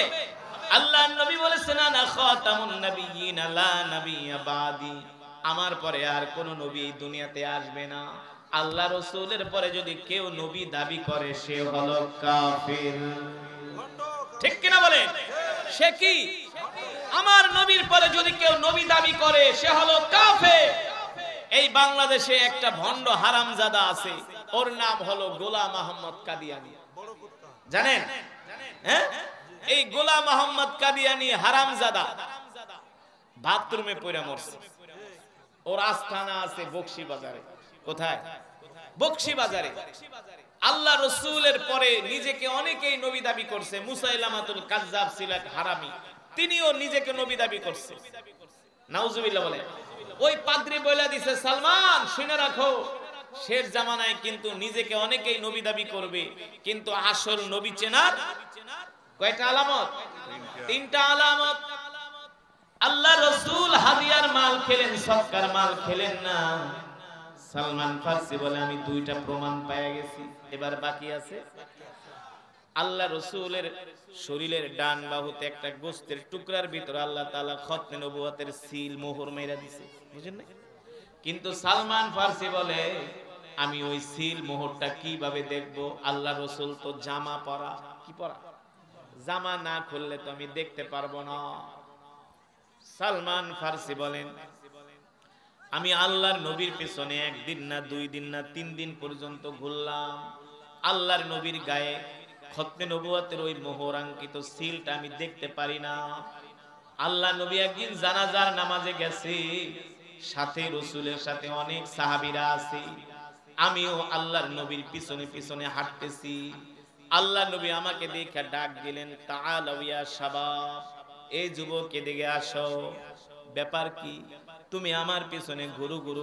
আল্লাহর নবী বলেছেন, আনা খাতামুন নাবিয়্যিন লা নাবিয়্যা বাদি, আমার পরে আর কোন নবী এই দুনিয়াতে আসবে না। আল্লাহ রাসূলের পরে যদি কেউ নবী দাবি করে সে হলো কাফির। ঠিক কিনা বলেন? সে কি? আমার নবীর পরে যদি কেউ নবী দাবি করে সে হলো কাফের। এই বাংলাদেশে একটা ভণ্ড হারামজাদা আছে, ওর নাম হলো গোলাম মোহাম্মদ কাদিয়ানী। জানেন? হ্যাঁ, এই গোলাম মোহাম্মদ কাদিয়ানী হারামজাদা বাথরুমে পড়ে মরছে। ওর আস্তানা আছে বকশী বাজারে। কোথায়? বকশী বাজারে। আল্লাহ রাসূলের পরে নিজেকে অনেকেই নবী দাবি করছে। মুসাইলামাতুল কাজ্জাব ছিল এক হারামি, তিনিও নিজেকে নবী দাবি করছে। নাউজুবিল্লাহ বলে। ওই পাদ্রী বলে দিছে, সালমান শুনে রাখো, শেষ জামানায় কিন্তু নিজেকে অনেকেই নবী দাবি করবে, কিন্তু আসল নবী চেনার কয়টা আলামত? 3টা আলামত। আল্লাহ রাসূল হাদিয়ার মাল খেলেন, সদকার মাল খেলেন না। সালমান ফারসি বলে, আমি 2টা প্রমাণ পেয়ে গেছি, এবার বাকি আছে। আল্লাহ রাসূলের শরীরের ডান বাহুতে একটা গোশতের টুকরার ভিতরে আল্লাহ তাআলা খতমে নবুয়তের সিল মোহর মেরা দিয়েছে, বুঝেন না? কিন্তু সালমান ফারসি বলে, আমি ওই সিল মোহরটা কিভাবে দেখব? আল্লাহ রাসূল তো জামা পরা। কি পরা? জামা না খুললে তো আমি দেখতে পারবো না। সালমান ফারসি বলেন, আমি আল্লাহর নবীর পেছনে 1 দিন না 2 দিন না 3 দিন পর্যন্ত ঘুরলাম, আল্লাহর নবীর গায়ে খতমে নবুয়তের ওই মোহরাঙ্কিত সিলটা আমি দেখতে পারি না। আল্লাহ নবী একদিন জানাজার নামাজে গেছে, সাথে রাসূলের সাথে অনেক সাহাবীরা আছে, আমিও আল্লাহর নবীর পিছনে পিছনে হাঁটতেছি। আল্লাহ নবী আমাকে দেখে ডাক দিলেন, তাআলাউ ইয়া শাবাব, এই যুবক এদিকে আসো। ব্যাপার কি? তুমি আমার পিছনে ঘুরু ঘুরু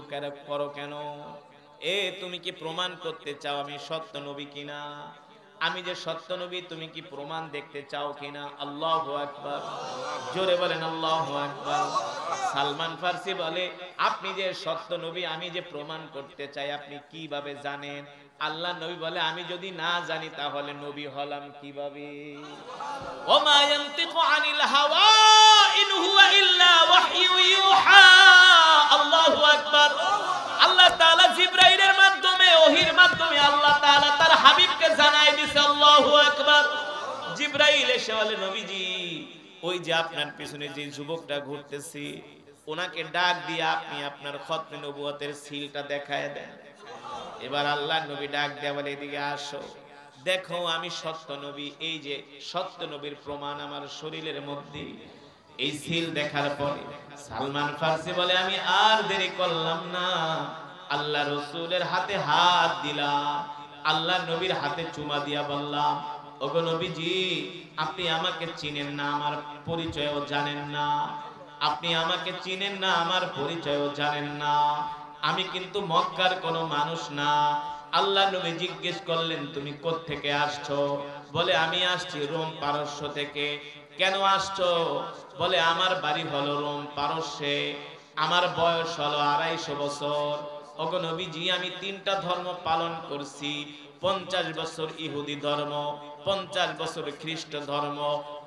করো কেন? তুমি কি প্রমাণ করতে চাও আমি সত্য নবী কিনা? আমি যে সত্য নবী তুমি কি প্রমাণ দেখতে চাও কিনা? আল্লাহু আকবার। জোরে বলেন আল্লাহু আকবার। সালমান ফারসি বলে, আপনি যে সত্য নবী আমি যে প্রমাণ করতে চাই আপনি কিভাবে জানেন? আল্লাহ নবী বলে, আমি যদি না জানি তাহলে নবী হলাম কিভাবে? ওমা ইয়ানতিকু আনিল হাওয়া ইন হুয়া ইল্লা ওয়াহয়ু ইউহা। আল্লাহু আকবার। আল্লাহ তাআলা জিবরাইলের মাধ্যমে, ওহীর মাধ্যমে আল্লাহ তাআলা তার হাবিবকে জানায় দিয়েছে। আল্লাহু আকবার। জিবরাইল এসে বলে, নবীজি, ওই যে আপনার পিছনে যে যুবকটা ঘুরতেছে ওনাকে ডাক দিয়ে আপনি আপনার খতমে নবুয়তের সিলটা দেখায় দেন। এবার আল্লাহ নবী ডাক দেয়া বলে, এদিকে আসো, দেখো আমি সত্য নবী। এই যে সত্য নবীর প্রমাণ আমার শরীরের মধ্যে। এই সিল দেখার পরে সালমান ফারসি বলে, আমি আর দেরি করলাম না, আল্লাহ রাসূলের হাতে হাত দিলাম, আল্লাহ নবীর হাতে চুমা দিয়া বললাম, ওগো নবীজি, আপনি আমাকে চিনেন না, আমার পরিচয়ও জানেন না। আপনি আমাকে চিনেন না, আমার পরিচয়ও জানেন না। আমি কিন্তু মক্কার কোনো মানুষ না। আল্লাহ নবী জিজ্ঞেস করলেন, তুমি কোত্থেকে আসছো? বলে, আমি আসছি রোম পারস্য থেকে। কেন আসছো? বলে আমার বাড়ি হলো রোম পারস্যে, আমার বয়স হলো 250 বছর। ওগো নবীজি, আমি 3টা ধর্ম পালন করছি। 50 বছর ইহুদি ধর্ম, 50 বছর খ্রিস্ট ধর্ম,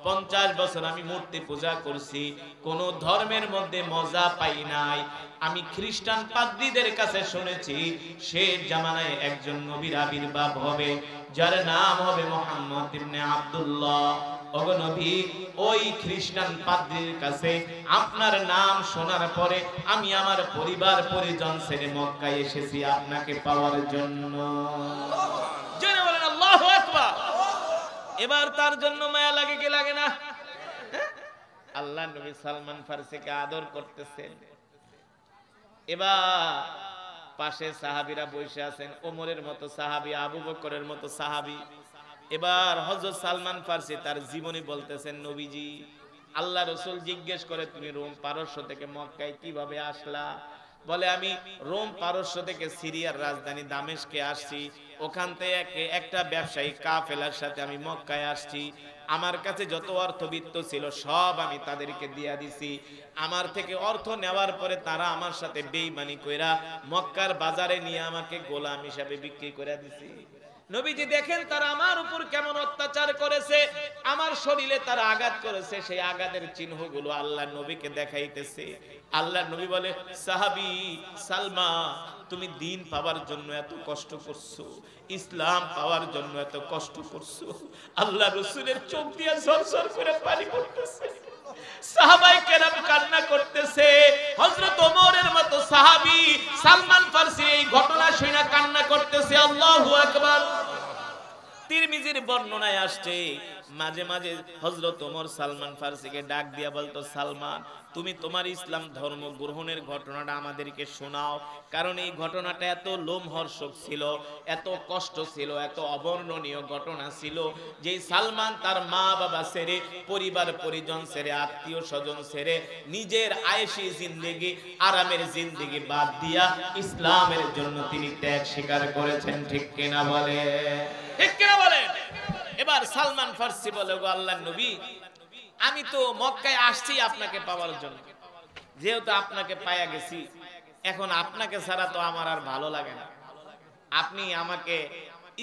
50 বছর আমি মূর্তি পূজা করছি। কোন ধর্মের মধ্যে মজা পাই নাই। আমি খ্রিস্টান পাদ্রীদের কাছে শুনেছি শেষ জামানায় একজন নবীর আবির্ভাব হবে, যার নাম হবে মুহাম্মদ ইবনে আব্দুল্লাহ। ওগো নবী, ওই খ্রিস্টান পাদ্রীর কাছে আপনার নাম শোনার পরে আমি আমার পরিবার পরিজন ছেড়ে মক্কায় এসেছি আপনাকে পাওয়ার জন্য। জেনে বলেন আল্লাহু আকবার। এবার তার জন্য মায়া লাগে কি লাগে না? আল্লাহ নবী সালমান ফারসিকে আদর করতেছেন। এবার পাশে সাহাবীরা বসে আছেন, ওমরের মতো সাহাবী, আবু বকরের মতো সাহাবী। এবার হযরত সালমান ফারসি তার জীবনী বলতেছেন, নবীজি, আল্লাহ রাসূল জিজ্ঞেস করে তুমি রোম পারস্য থেকে মক্কায় কিভাবে আসলা? বলে আমি রোম পারস্য থেকে সিরিয়ার রাজধানী দামেস্কে আসছি। ওখান থেকে একটা ব্যবসায়ী কাফেলার সাথে আমি মক্কায় আসছি। আমার কাছে যত অর্থবিত্ত ছিল সব আমি তাদেরকে দিয়া দিছি। আমার থেকে অর্থ নেওয়ার পরে তারা আমার সাথে বেঈমানি কইরা মক্কার বাজারে নিয়ে আমাকে গোলাম হিসাবে বিক্রি করে দিছি। নবীজি দেখেন তারা আমার উপর কেমন অত্যাচার করেছে, আমার শরীরে তারা আঘাত করেছে, সেই আঘাতের চিহ্নগুলো আল্লাহর নবীকে দেখাইতেছে। আল্লাহর নবী বলে, সাহাবী সালমা, তুমি দ্বীন পাওয়ার জন্য এত কষ্ট করছো, ইসলাম পাওয়ার জন্য এত কষ্ট করছো। আল্লাহ রাসূলের চোখ দিয়ে ঝরঝর করে পানি পড়তেছে, সাহাবায়ে কেরাম কান্না করতেছে। হযরত ওমরের মতো সাহাবী সালমান ফারসি এই ঘটনা শুনে কান্না করতেছে। আল্লাহু আকবার। তিরমিজির বর্ণনায় আসছে, মাঝে মাঝে হযরত ওমর সালমান ফারসিকে ডাক দিয়া বলতো, সালমান, তুমি তোমার ইসলাম ধর্ম গ্রহণের ঘটনাটা আমাদেরকে শোনাও, কারণ এই ঘটনাটা এত লোমহর্ষক ছিল, এত কষ্ট ছিল, এত অবর্ণনীয় ঘটনা ছিল যে সালমান তার মা বাবা ছেড়ে, পরিবার পরিজন ছেড়ে, আত্মীয় স্বজন ছেড়ে, নিজের আয়েশি জিন্দেগি, আরামের জিন্দেগি বাদ দিয়া ইসলামের জন্য তিনি ত্যাগ স্বীকার করেছেন। ঠিক কিনা বলে? ঠিক কিনা বলেন? এবার সালমান ফারসি বলে, গো আল্লাহর নবী, আমি তো মক্কায় আসছি আপনাকে পাওয়ার জন্য, যেহেতু আপনাকে পায়া গেছি, এখন আপনাকে ছাড়া তো আমার আর ভালো লাগে না। আপনি আমাকে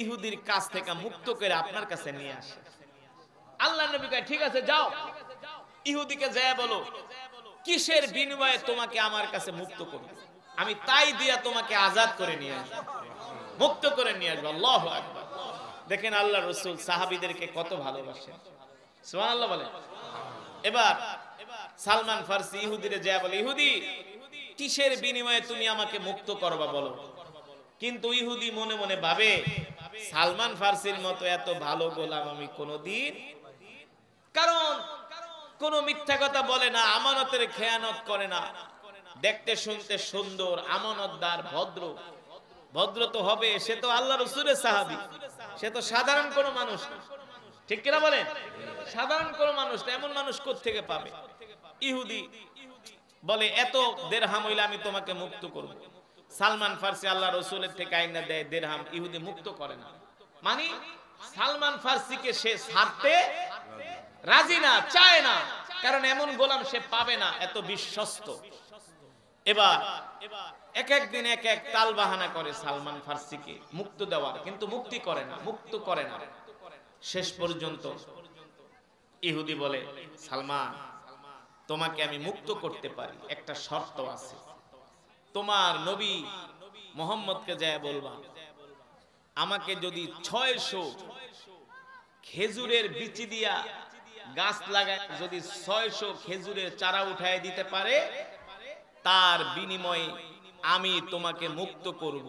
ইহুদির কাছ থেকে মুক্ত করে আপনার কাছে নিয়ে আসেন। আল্লাহর নবী কয়, ঠিক আছে, যাও, ইহুদিকে যায় বলো কিসের বিনিময়ে তোমাকে আমার কাছে মুক্ত করব, আমি তাই দিয়া তোমাকে আজাদ করে নিয়ে আসবো, মুক্ত করে নিয়ে আসবো। আল্লাহু আকবার। দেখেন আল্লাহর রাসূল সাহাবীদেরকে কত ভালোবাসেন, সুবহানাল্লাহ বলে। এবার সালমান ফারসি ইহুদিরে যায় বলে, ইহুদি, কিসের বিনিময়ে তুমি আমাকে মুক্ত করবা বলো। কিন্তু ইহুদি মনে মনে ভাবে, সালমান ফারসির মতো এত ভালো গোলাম আমি কোনদিন, কারণ কোন মিথ্যা কথা বলে না, আমানতের খেয়ানত করে না, দেখতে শুনতে সুন্দর, আমানতদার, ভদ্র। ভদ্র তো হবে, সে তো আল্লাহ রাসূলের সাহাবী, সে তো সাধারণ কোন মানুষ না। ঠিক কিনা বলেন? সাধারণ কোন মানুষ না, এমন মানুষ কোত্থেকে পাবে? ইহুদি বলে, এত দিরহাম হইলে আমি তোমাকে মুক্ত করব। সালমান ফারসি আল্লাহ রাসূলের থেকে আইনা দেয় দিরহাম, ইহুদি মুক্ত করে না। মানে সালমান ফারসিকে সে ছাড়তে রাজি না, চায় না, কারণ এমন গোলাম সে পাবে না, এত বিশ্বস্ত। এবার এক এক দিন এক এক তাল বাহানা করে সালমান ফারসিকে মুক্ত দেওয়ার, কিন্তু মুক্তি করে না, মুক্ত করে না। শেষ পর্যন্ত ইহুদি বলে, সালমান, তোমাকে আমি মুক্ত করতে পারি, একটা শর্ত আছে। তোমার নবী মুহাম্মদকে যায় বলবা, আমাকে যদি 600 খেজুরের বিচি দিয়া গাছ লাগায় যদি 600 খেজুরের চারা উঠায় দিতে পারে, তার বিনিময়ে আমি তোমাকে মুক্ত করব।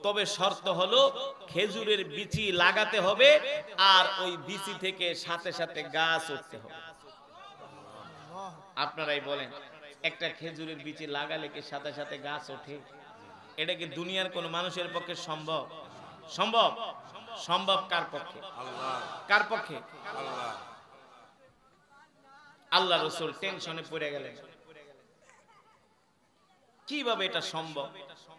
তবে শর্ত হলো খেজুরের বিচি লাগাতে হবে, আর ওই বিচি থেকে সাথে সাথে গাছ উঠতে হবে। আপনারাই বলেন, একটা খেজুরের বিচি লাগালে কি সাথে সাথে গাছ ওঠে? এটা কি দুনিয়ার কোন মানুষের পক্ষে সম্ভব? সম্ভব? সম্ভব কার পক্ষে? আল্লাহ। কার পক্ষে? আল্লাহ। আল্লাহ রাসূল টেনশনে পড়ে গেলেন, কিভাবে এটা সম্ভব?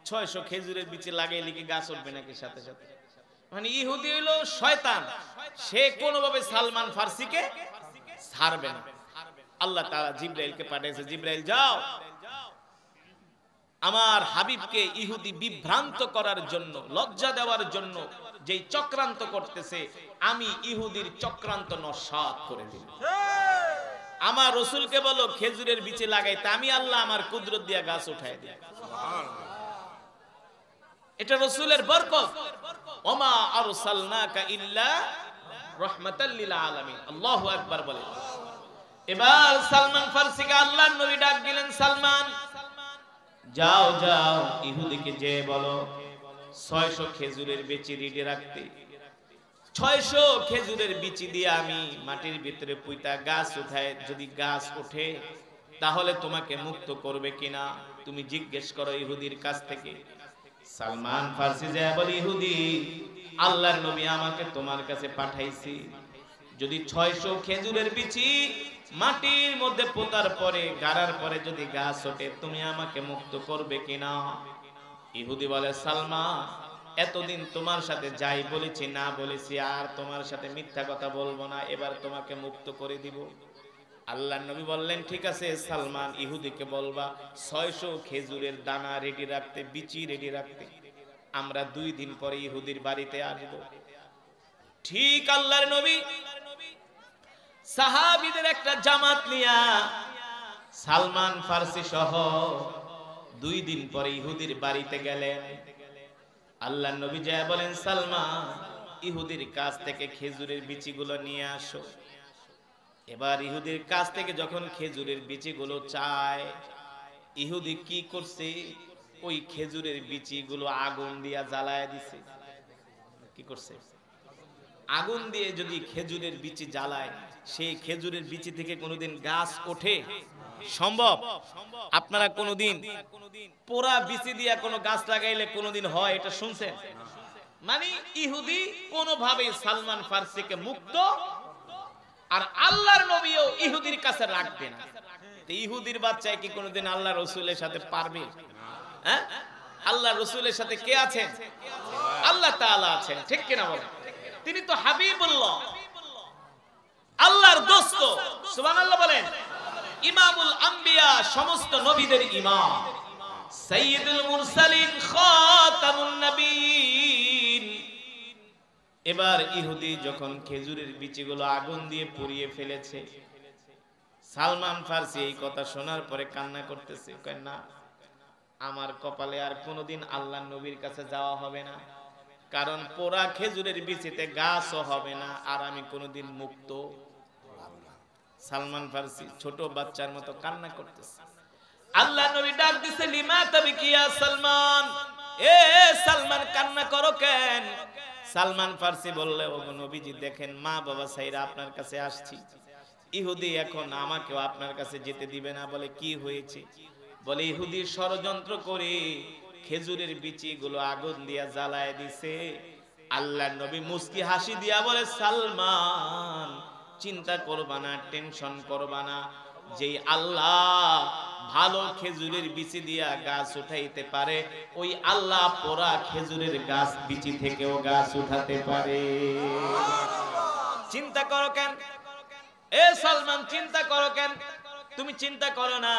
600 খেজুরের বিচি লাগাইলে কি গাছ উঠবে নাকি সাথে সাথে? মানে ইহুদি হলো শয়তান, সে কোনোভাবে সালমান ফারসিকে ছাড়বে না। আল্লাহ তাআলা জিবরাইলকে পাঠিয়েছে, জিবরাইল যাও আমার হাবিবকে ইহুদি বিভ্রান্ত করার জন্য, লজ্জা দেওয়ার জন্য যেই চক্রান্ত করতেছে, আমি ইহুদির চক্রান্ত নস্যাৎ করে দিই। আমার রাসূলকে বলো খেজুরের বিচি লাগাইতে, আমি আল্লাহ আমার কুদরত দিয়া গাছ উঠায় দিই। এটা রাসূলের বরকত। ওমা আরসালনাকা ইল্লা রাহমাতাল লিল আলামিন। আল্লাহু আকবার বলে। এবার সালমান ফারসিকে আল্লাহর নবী ডাক দিলেন, সালমান যাও যাও ইহুদিকে যে বলো 600 খেজুরের বিচি রেডি রাখতে। 600 খেজুরের বিচি দিয়ে আমি মাটির ভিতরে পুইতা গাছ উঠায়, যদি গাছ ওঠে তাহলে তোমাকে মুক্ত করবে কিনা তুমি জিজ্ঞেস করো ইহুদির কাছ থেকে। সালমান ফারসি যায় বলে, ইহুদি আল্লাহর নবী আমাকে তোমার কাছে পাঠাইছি, যদি 600 খেজুরের বিচি মাটির মধ্যে পোতার পরে গাড়ার পরে যদি গাছ ওঠে তুমি আমাকে মুক্ত করবে কিনা। ইহুদি বলে, সালমান এতদিন তোমার সাথে যাই বলেছি না বলেছি, আর তোমার সাথে মিথ্যা কথা বলবো না, এবার তোমাকে মুক্ত করে দিব। আল্লাহর নবী বললেন, ঠিক আছে সালমান ইহুদিকে বলবা 600 খেজুরের দানা রেডি রাখতে, বিচি রেডি রাখতে, আমরা 2 দিন পরে ইহুদির বাড়িতে আসব। ঠিক আল্লাহর নবী সাহাবীদের একটা জামাত নিয়া সালমান ফারসি সহ 2 দিন পরে ইহুদির বাড়িতে গেলেন। আল্লাহর নবী যায় বলেন, সালমান ইহুদির কাছ থেকে খেজুরের বিচিগুলো নিয়ে আসো। এবার ইহুদির কাছ থেকে যখন খেজুরের বিচিগুলো চায়, ইহুদি কি করছে, ওই খেজুরের বিচিগুলো আগুন দিয়া জ্বালায় দিছে। কি করছে? আগুন দিয়ে যদি খেজুরের বিচি জ্বালায়, সেই খেজুরের বিচি থেকে কোনোদিন গাছ ওঠে? সম্ভব? আপনারা কোনোদিন পোড়া বিচি দিয়া কোনো গাছ লাগাইলে কোনোদিন হয় এটা শুনছেন? মানে ইহুদি কোনোভাবে সালমান ফারসিকে মুক্ত, আর আল্লাহর নবীও ইহুদির কাছে রাখবে না। ইহুদির বাচ্চায় কি কোনোদিন আল্লাহ রসুলের সাথে পারবে? হ্যাঁ, আল্লাহ রসুলের সাথে কে আছেন? আল্লাহ তাআলা আছেন, ঠিক কিনা বলেন? তিনি তো হাবিবুল্লাহ, আল্লাহর দোস্ত। সুবহানাল্লাহ বলেন। ইমামুল আম্বিয়া, সমস্ত নবীদের ইমাম, সাইয়্যিদুল মুরসালিন, খাতামুন নবীন। এবার ইহুদি যখন খেজুরের বিচিগুলো আগুন দিয়ে পুড়িয়ে ফেলেছে, সালমান ফারসি এই কথা শোনার পরে কান্না করতেছে, কয় না আমার কপালে আর কোনোদিন আল্লাহর নবীর কাছে যাওয়া হবে না, কারণ পোড়া খেজুরের বিচিতে গাছও হবে না, আর আমি কোনোদিন মুক্ত। সালমান ফারসি ছোট বাচ্চার মতো কান্না করতেছে। আল্লাহ নবী ডাক দিছে, লিমা তাবিকি ইয়া সালমান, এ সালমান কান্না করো কেন? সালমান ফারসি বললে, ও নবীজি দেখেন মা বাবা সাইরা আপনার কাছে আসছি, ইহুদি এখন আমাকেও আপনার কাছে যেতে দিবে না। বলে কি হয়েছে? বলে ইহুদি ষড়যন্ত্র করে খেজুরের বিচিগুলো আগুন দিয়া জ্বালায় দিছে। আল্লাহর নবী মুস্কি হাসি দিয়া বলে, সালমান চিন্তা করবা না, টেনশন করবা না, যেই আল্লাহ ভালো খেজুরের বিচি দিয়া গাছ উঠাইতে পারে, ওই আল্লাহ পোড়া খেজুরের গাছ বিচি থেকেও গাছ উঠাতে পারে। চিন্তা করো কেন? এ সালমান চিন্তা করো কেন? তুমি চিন্তা করো না,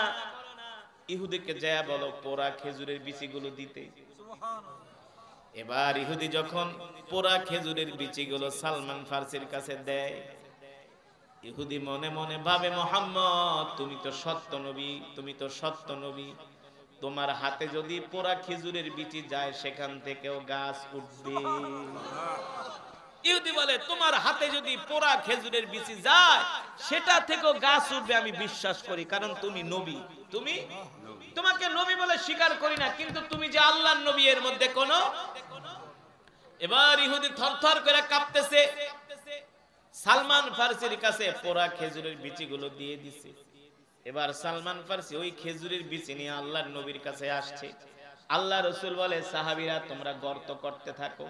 ইহুদিকে যা বলো পোড়া খেজুরের বিচিগুলো দিতে। এবার ইহুদি যখন পোড়া খেজুরের বিচিগুলো সালমান ফারসির কাছে দেয়, ইহুদি মনে মনে ভাবে, মুহাম্মদ তুমি তো সত্য নবী, তুমি তো সত্য নবী, তোমার হাতে যদি পোড়া খেজুরের বিচি যায় সেখান থেকেও গাছ উঠবে। ইহুদি বলে, তোমার হাতে যদি পোড়া খেজুরের বিচি যায় সেটা থেকেও গাছ উঠবে, আমি বিশ্বাস করি, কারণ তুমি নবী। তুমি, তোমাকে নবী বলে স্বীকার করি না, কিন্তু তুমি যে আল্লাহর নবী এর মধ্যে কোনো। এবার ইহুদি থরথর করে কাঁপতেছে, সালমান ফারসির কাছে পোড়া খেজুরের বিচিগুলো দিয়ে দিছে। এবার সালমান ফারসি ওই খেজুরের বিচি নিয়ে আল্লাহর নবীর কাছে আসছে। আল্লাহ রাসূল বলে, সাহাবীরা তোমরা গর্ত করতে থাকো।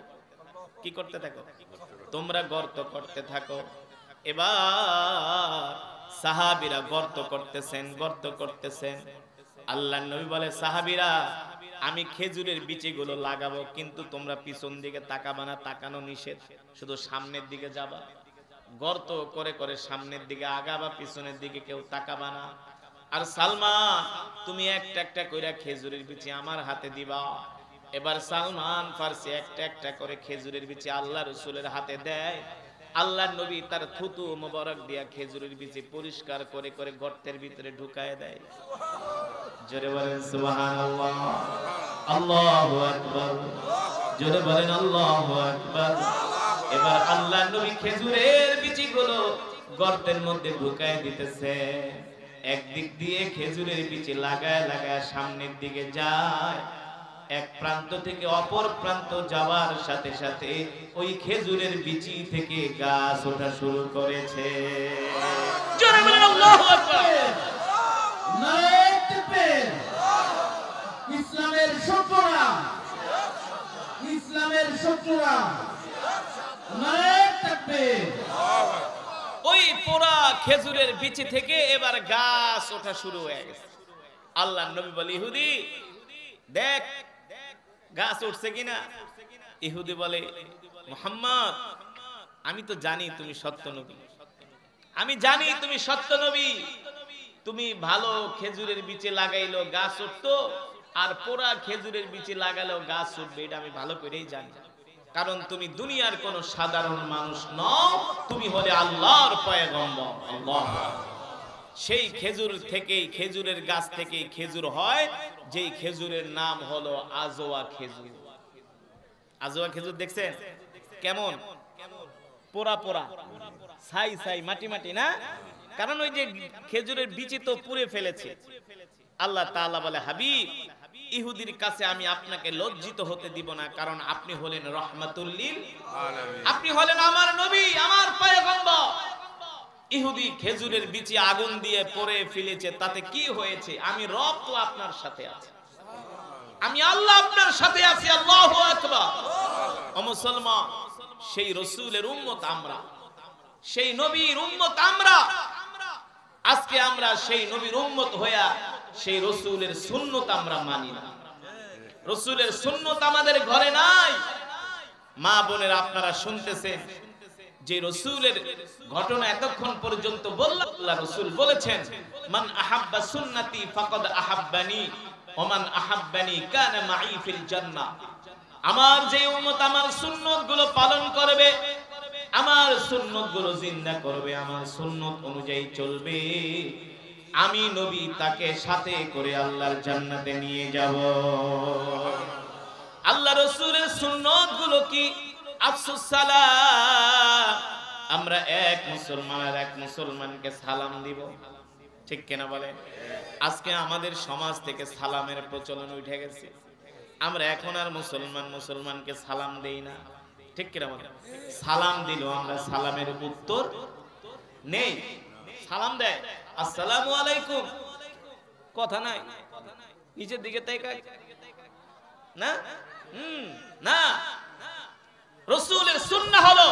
কি করতে থাকো? তোমরা গর্ত করতে থাকো। এবার সাহাবীরা গর্ত করতেছেন, গর্ত করতেছেন। আল্লাহর নবী বলে, সাহাবীরা আমি খেজুরের বিচিগুলো লাগাবো, কিন্তু তোমরা পিছন দিকে তাকাবা না, তাকানো নিষেধ, শুধু সামনের দিকে যাবা। গর্ত করে করে সামনের দিকে আগাবা, পিছনের দিকে কেউ তাকাবা না। আর সালমান, তুমি একটা একটা কইরা খেজুরের বিচি আমার হাতে দিবা। এবার সালমান ফার্সি একটা একটা করে খেজুরের বিচি আল্লাহ রাসূলের হাতে দেয়। আল্লাহর নবী তার থুতু মোবারক দিয়া খেজুরের বিচি পরিষ্কার করে করে গর্তের ভিতরে ঢুকায় দেয়। জোরে বলেন সুবহানাল্লাহ, আল্লাহু আকবার, জোরে বলেন আল্লাহু আকবার। এবার আল্লাহর নবী খেজুরের বিচিগুলো গর্তের মধ্যে ঢুকায় দিতেছে। একদিক দিয়ে খেজুরের বিচি লাগায় লাগায় সামনের দিকে যায়। এক প্রান্ত থেকে অপর প্রান্ত যাওয়ার সাথে সাথে ওই খেজুরের বিচি থেকে গাছ ওঠা শুরু করেছে। জোরে বলেন আল্লাহু আকবার। নারায়ে তাকবীর। ইসলামের শত্রুরা, ইসলামের শত্রুরা, নারায়ে তাকবীর। ওই পোড়া খেজুরের বিচি থেকে এবার গাছ ওঠা শুরু হয়ে গেছে। আল্লাহর নবী বলে, ইহুদি দেখ গাছ উঠছে কিনা। ইহুদি বলে, মুহাম্মদ আমি তো জানি তুমি সত্য নবী, আমি জানি তুমি সত্য নবী। তুমি ভালো খেজুরের বিচি লাগাইলো গাছ উঠতো, আর পোড়া খেজুরের বিচি লাগালেও গাছ উঠবে, এটা আমি ভালো করেই জানি। কারণ তুমি দুনিয়ার কোন সাধারণ মানুষ নও, তুমি হলে আল্লাহর পয়গম্বর। আল্লাহ। সেই খেজুর থেকেই, খেজুরের গাছ থেকেই খেজুর হয়, যেই খেজুরের নাম হলো আজওয়া খেজুর। আজওয়া খেজুর দেখছেন কেমন? পোড়া পোড়া, ছাই ছাই, মাটি মাটি না? কারণ ওই যে খেজুরের বিচি তো পুড়ে ফেলেছে। আল্লাহ তাআলা বলে, হাবিব ইহুদির কাছে আমি আপনাকে লজ্জিত হতে দিব না, কারণ আপনি হলেন রহমাতুল লিল আলামিন, আপনি হলেন আমার নবী, আমার পয়গম্বর। ইহুদি খেজুরের বিচি আগুন দিয়ে পড়ে ফেলেছে, তাতে কি হয়েছে? আমি রব তো আপনার সাথে আছি, আমি আল্লাহ আপনার সাথে আছি। আল্লাহু আকবার। ও মুসলমান, সেই রাসূলের উম্মত আমরা, সেই নবীর উম্মত আমরা। আজকে আমরা সেই নবীর উম্মত হইয়া সেই রাসূলের সুন্নাত আমরা মানি না। রাসূলের সুন্নাত আমাদের ঘরে নাই। মা বোনেরা আপনারা শুনতেছেন যে রাসূলের ঘটনা এতক্ষণ পর্যন্ত বললাম। আল্লাহ রাসূল বলেছেন, মান আহাব্বা সুন্নতি ফাকাদ আহাব্বানি ওয়া মান আহাব্বানি কানা মাই ফিল জান্নাহ। আমার যে উম্মত আমার সুন্নাতগুলো পালন করবে, আমার সুন্নাতগুলো জিন্দা করবে, আমার সুন্নাত অনুযায়ী চলবে, আমি নবী তাকে সাথে করে আল্লাহর জান্নাতে নিয়ে যাব। আল্লাহ রাসূলের সুন্নাতগুলো কি? আফসুস সালাম। আমরা এক মুসলমান আর এক মুসলমানকে সালাম দিব, ঠিক কিনা বলেন? আজকে আমাদের সমাজ থেকে সালামের প্রচলন উঠে গেছে। আমরা এখন আর মুসলমানকে সালাম দেই না, ঠিক কিনা বলেন? সালাম দিলেও আমরা সালামের উত্তর নেই। সালাম দেয় আসসালামু আলাইকুম, কথা নাই, নিচের দিকে তাকায় না। না, রাসূলের সুন্নাহ হলো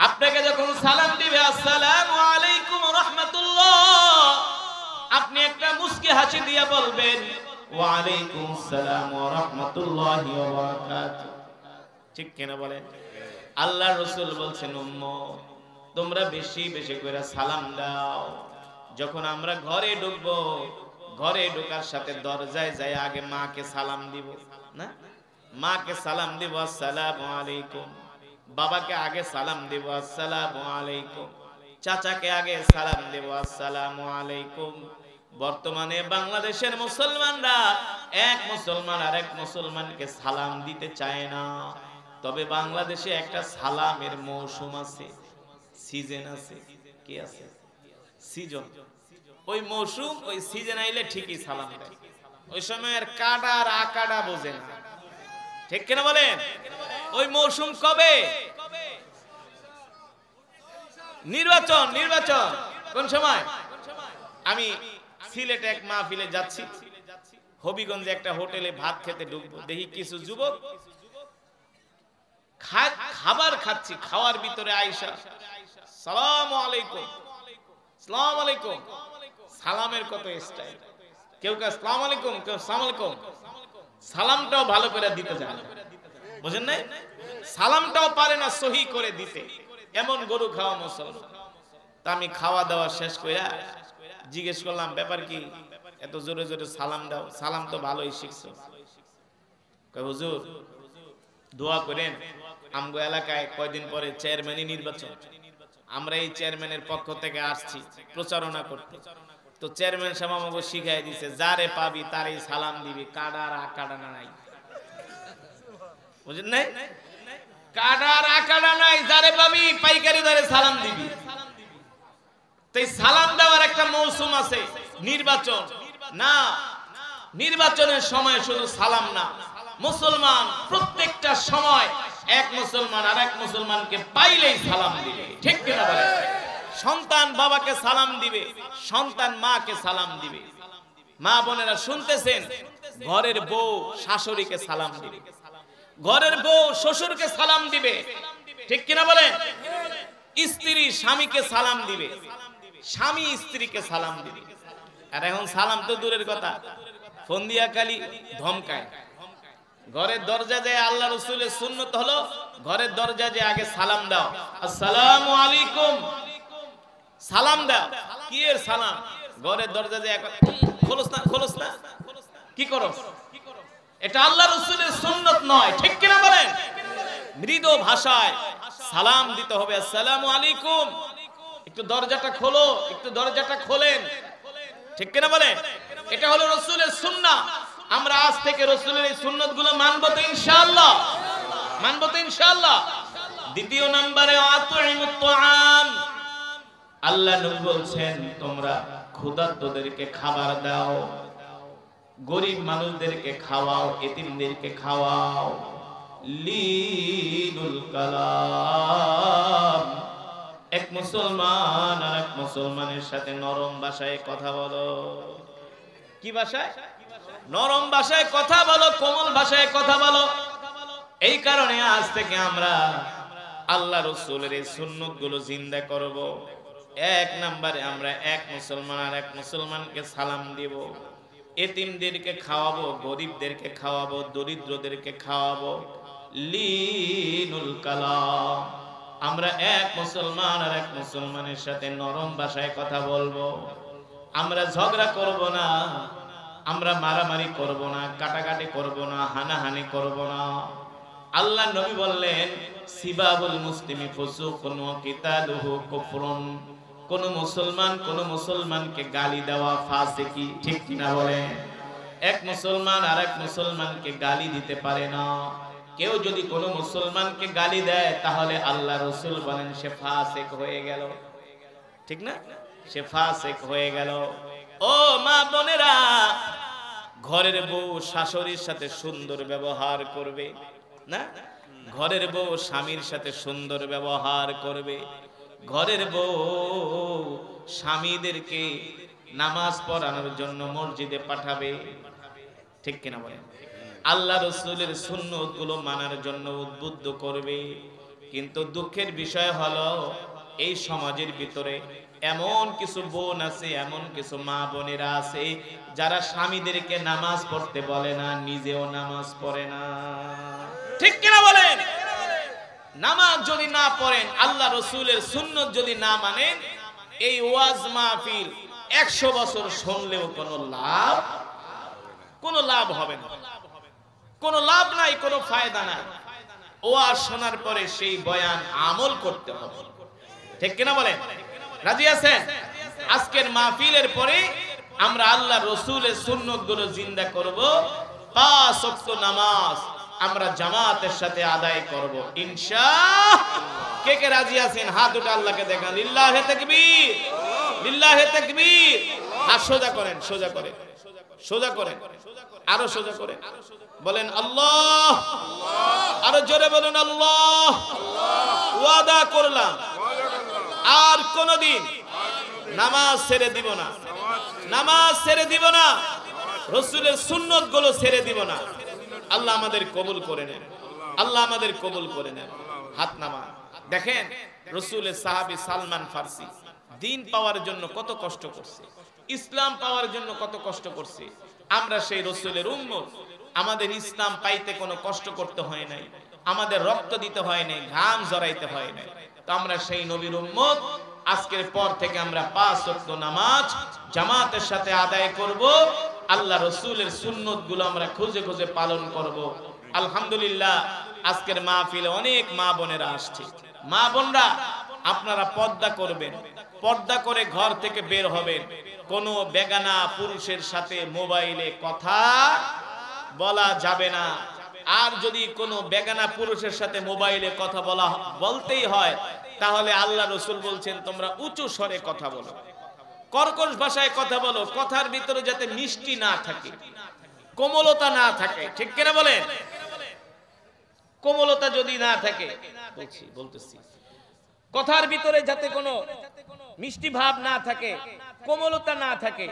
আপনাকে যখন সালাম দিবে আসসালামু আলাইকুম ওয়া রাহমাতুল্লাহ, আপনি একটা মুস্কি হাসি দিয়ে বলবেন ওয়া আলাইকুম আসসালাম ওয়া রাহমাতুল্লাহি ওয়া বারাকাতুহু, ঠিক কিনা বলেন? আল্লাহর রাসূল বলছেন, উম্মত তোমরা বেশি বেশি করে সালাম দাও। যখন আমরা ঘরে ঢুকবো, ঘরে ঢোকার সাথে দরজায় যায় আগে মাকে সালাম দিব না? মাকে সালাম দিব আসসালামু আলাইকুম, বাবাকে আগে সালাম দিব আসসালামু আলাইকুম, চাচাকে আগে সালাম দিব আসসালামু আলাইকুম। বর্তমানে বাংলাদেশের মুসলমানরা এক মুসলমান আরেক মুসলমানকে সালাম দিতে চায় না। তবে বাংলাদেশে একটা সালামের মৌসুম আছে, সিজন আছে। কি আছে? সিজন। ওই মৌসুম, ওই সিজন আইলে ঠিকই সালাম দেয়। ওই সময়ের কাটা আর আকাটা বোঝে না, ঠিক কিনা বলেন? ওই মৌসুম কবে? নির্বাচন। নির্বাচন কোন সময়? আমি সিলেটে এক মাহফিলে যাচ্ছি, হবিগঞ্জে একটা হোটেলে ভাত খেতে ঢুকবো, দেখি কিছু যুবক খাবার খাচ্ছি, খাওয়ার ভিতরে আয়েশা সালামু আলাইকুম, সালাম আলাইকুম। সালামের কত স্টাইল, কেউ কে আসসালামু আলাইকুম, কেউ আসসালামু আলাইকুম। সালামটাও ভালো করে দিতে জানে, বুঝেন নাই? সালামটাও পারে না সহি করে দিতে। এমন গরু খাওয়া মুসলমান। তা আমি খাওয়া দাওয়া শেষ কইরা জিজ্ঞেস করলাম, ব্যাপার কি এত জোরে জোরে সালাম দাও? সালাম তো ভালোই শিখছো। কয় হুজুর দোয়া করেন, আমগো এলাকায় কয়দিন পরে চেয়ারম্যানই নির্বাচন, আমরা এই চেয়ারম্যানের পক্ষ থেকে আসছি প্রচারণা করতে। তো চেয়ারম্যান সাহেব আমাকে শিখাই দিছে, যারে পাবি তারই সালাম দিবি, কাডার আকাডা নাই, বুঝেন নাই? কাডার আকাডা নাই, যারে পাবি পাইকারি দরে সালাম দিবি। তাই সালাম দেওয়ার একটা মৌসুম আছে, নির্বাচন না। নির্বাচনের সময় শুধু সালাম না, মুসলমান প্রত্যেকটা সময় এক মুসলমান আর এক মুসলমানকে পাইলেই সালাম দিবে, ঠিক কিনা বলেন? সন্তান বাবাকে সালাম দিবে, সন্তান মাকে সালাম দিবে। মা বোনেরা শুনতেছেন, ঘরের বউ শাশুড়িকে সালাম দিবে, ঘরের বউ শ্বশুরকে সালাম দিবে, ঠিক কিনা বলেন? স্ত্রী স্বামীকে সালাম দিবে, স্বামী স্ত্রীকে সালাম দিবে। আর এখন সালাম তো দূরের কথা, ফোন দিয়া খালি ধমকায়। ঘরের দরজা যায়, আল্লাহ রাসূলের সুন্নাত হলো ঘরের দরজা যে আগে সালাম দাও, আসসালামু আলাইকুম, সালাম দাও। কি এর সালাম? ঘরের দরজা যে খোলস না, খোলস না, কি করো? এটা আল্লাহ রাসূলের সুন্নাত নয়, ঠিক কিনা বলেন? মৃদু ভাষায় সালাম দিতে হবে, আসসালামু আলাইকুম, একটু দরজাটা খোলো, একটু দরজাটা খোলেন, ঠিক কিনা বলেন? এটা হলো রাসূলের সুন্নাহ। আমরা আজ থেকে রাসূলের এই সুন্নাতগুলো মানব তো ইনশাআল্লাহ, মানব তো ইনশাআল্লাহ। দ্বিতীয় নম্বরে আতুইমুত তুআম, আল্লাহ নবী বলছেন তোমরা ক্ষুধার্তদেরকে খাবার দাও, গরিব মানুষদেরকে খাওয়াও, এতিমদেরকে খাওয়াও। লিনুল কালাম, এক মুসলমান আর এক মুসলমানের সাথে নরম ভাষায় কথা বলো। কি ভাষায়? নরম ভাষায় কথা বলো, কোমল ভাষায় কথা বলো। এই কারণে আজ থেকে আমরা আল্লাহ রাসূলের এই সুন্নাতগুলো জিন্দা করব। এক নম্বরে আমরা এক মুসলমান আর এক মুসলমানকে সালাম দিব, এতিমদেরকে খাওয়াবো, গরিবদেরকে খাওয়াবো, দরিদ্রদেরকে খাওয়াবো। লিনুল কালাম, আমরা এক মুসলমান আর এক মুসলমানের সাথে নরম ভাষায় কথা বলবো। আমরা ঝগড়া করব না, আমরা মারামারি করব না, কাটাকাটি করব না, হানাহানি করব না। আল্লাহ নবী বললেন, সিবাবুল মুসলিমি ফুসুকুন ওয়া কিতালুহু কুফরুন, কোন মুসলমান কোন মুসলমানকে গালি দেওয়া ফাসিকি, ঠিক কিনা বলেন? এক মুসলমান আর এক মুসলমানকে গালি দিতে পারে না। কেউ যদি কোন মুসলমানকে গালি দেয় তাহলে আল্লাহ রাসূল বলেন সে ফাসিক হয়ে গেল, ঠিক না? সে ফাসিক হয়ে গেল। ও মা বোনেরা, ঘরের বউ শাশুড়ির সাথে সুন্দর ব্যবহার করবে না, ঘরের বউ স্বামীর সাথে সুন্দর ব্যবহার করবে। ঘরের বউ স্বামীদেরকে নামাজ পড়ানোর জন্য মসজিদে পাঠাবে, ঠিক কিনা বলেন? আল্লাহ রাসূলের সুন্নাতগুলো মানার জন্য উদ্বুদ্ধ করবে। কিন্তু দুঃখের বিষয় হলো এই সমাজের ভিতরে এমন কিছু বোন আছে, এমন কিছু মা বোনেরা আছে যারা স্বামীদেরকে নামাজ পড়তে বলে না, নিজেও নামাজ পড়ে না, ঠিক কিনা বলেন? নামাজ যদি না পড়েন, আল্লাহ রাসূলের সুন্নাত যদি না মানেন, এই ওয়াজ মাহফিল 100 বছর শুনলেও কোনো লাভ হবে না, কোনো লাভ নাই, কোনো ফায়দা নাই। ওয়াজ শোনার পরে সেই বয়ান আমল করতে হবে, ঠিক কিনা বলেন? রাজি আছেন? আজকের মাহফিলের পরে আমরা আল্লাহ রাসূলের সুন্নাতগুলো জিন্দা করব। 5 ওয়াক্ত নামাজ আমরা জামাতের সাথে আদায় করব ইনশাআল্লাহ। কে কে রাজি আছেন? হাত উঠে আল্লাহকে দেখান, লিল্লাহি তাকবীর, লিল্লাহি তাকবীর। হাত সোজা করেন, সোজা করেন, সোজা করেন, আরো সোজা করেন, বলেন আল্লাহ, আরো জোরে বলেন আল্লাহ। ওয়াদা করলাম আর কোনদিন নামাজ ছেড়ে দিব না, নামাজ ছেড়ে দিব না, রাসূলের সুন্নাতগুলো ছেড়ে দিব না। আল্লাহ আমাদের কবুল করে নেন, আল্লাহ আমাদের কবুল করে নেন। হাত নামা। দেখেন রাসূলের সাহাবী সালমান ফারসি দিন পাওয়ার জন্য কত কষ্ট করছে, ইসলাম পাওয়ার জন্য কত কষ্ট করছে। আমরা সেই রাসূলের উম্মত, আমাদের ইসলাম পাইতে কোনো কষ্ট করতে হয় নাই, আমাদের রক্ত দিতে হয় নাই, ঘাম জড়াইতে হয় নাই। তো আমরা সেই নবীর উম্মত, আজকের পর থেকে আমরা 5 ওয়াক্ত নামাজ জামাতের সাথে আদায় করব, আল্লাহ রাসূলের সুন্নাত গুলো আমরা খুঁজে খুঁজে পালন করব। আলহামদুলিল্লাহ, আজকের মাহফিলে অনেক মা বোনেরা আসছে। মা বোনরা, আপনারা পর্দা করবেন, পর্দা করে ঘর থেকে বের হবেন। কোনো বেগানা পুরুষের সাথে মোবাইলে কথা বলা যাবে না। আর যদি কোনো বেগানা পুরুষের সাথে মোবাইলে কথা বলতেই হয়, তাহলে আল্লাহ রাসূল বলছেন তোমরা উঁচু স্বরে কথা বলো, কর্কশ ভাষায় কথা বলো, কথার ভিতরে যাতে মিষ্টি না থাকে, কোমলতা না থাকে। ঠিক কিনা বলেন? কোমলতা যদি না থাকে, বলতেছি কথার ভিতরে যাতে কোনো মিষ্টি ভাব না থাকে, কোমলতা না থাকে।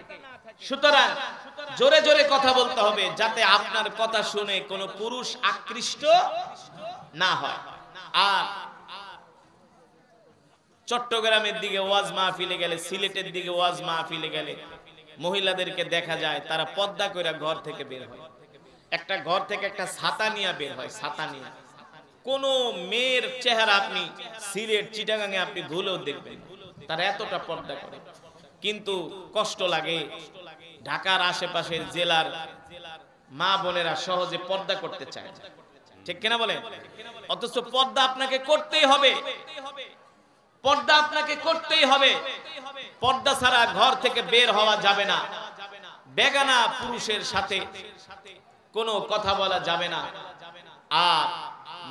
সুতরাং জোরে জোরে কথা বলতে হবে, যাতে আপনার কথা শুনে কোনো পুরুষ আকৃষ্ট না হয়। আর চট্টগ্রামের দিকে ওয়াজ মাহফিলে গেলে, সিলেটের দিকে ওয়াজ মাহফিলে গেলে মহিলাদেরকে দেখা যায় তারা পর্দা করে ঘর থেকে বের হয়। একটা ঘর থেকে একটা ছাতা নিয়ে বের হয়, ছাতা নিয়ে। কোন মেয়ের চেহারা আপনি সিলেট চিটাগাঙে আপনি ভুলেও দেখবেন, তারা এতটা পর্দা করে। কিন্তু কষ্ট লাগে, ঢাকার আশেপাশের জেলার মা বোনেরা সহজে পর্দা করতে চায় না। ঠিক কিনা বলেন? অথচ পর্দা আপনাকে করতেই হবে, পর্দা আপনাকে করতেই হবে। পর্দা ছাড়া ঘর থেকে বের হওয়া যাবে না। বেগানা পুরুষের সাথে কোনো কথা বলা যাবে না। আর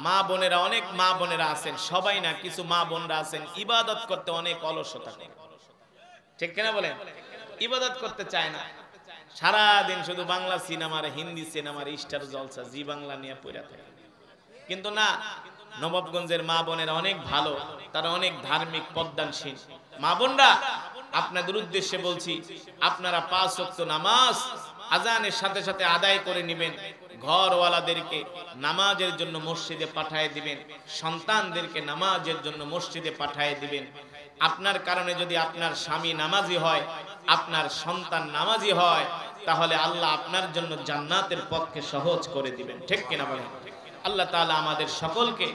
মা বোনেরা, অনেক মা বোনেরা আছেন, সবাই না, কিছু মা বোনরা আছেন ইবাদত করতে অনেক অলসতা করে। ঠিক কিনা বলেন? ইবাদত করতে চায় না, সারা দিন শুধু বাংলা সিনেমার, হিন্দি সিনেমার স্টার জলসা, জি বাংলা নিয়ে পড়ে থাকে। কিন্তু না, নবাবগঞ্জের মা বোনেরা অনেক ভালো, তারা অনেক ধার্মিক পদ্মানশীল মা বোনরা। আপনাদের উদ্দেশ্যে বলছি, আপনারা 5 ওয়াক্ত নামাজ আজানের সাথে সাথে আদায় করে নেবেন। ঘরওয়ালাদেরকে নামাজের জন্য মসজিদে পাঠিয়ে দিবেন, সন্তানদেরকে নামাজের জন্য মসজিদে পাঠিয়ে দিবেন। আপনার কারণে যদি আপনার স্বামী নামাজি হয়, আপনার সন্তান নামাজি হয়, তাহলে আল্লাহ আপনার জন্য জান্নাতের পথকে সহজ করে দিবেন। ঠিক কিনা বলেন? আল্লাহ তাআলা আমাদের সকলকে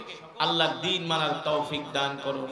আল্লাহর দ্বীন মানার তৌফিক দান করুন।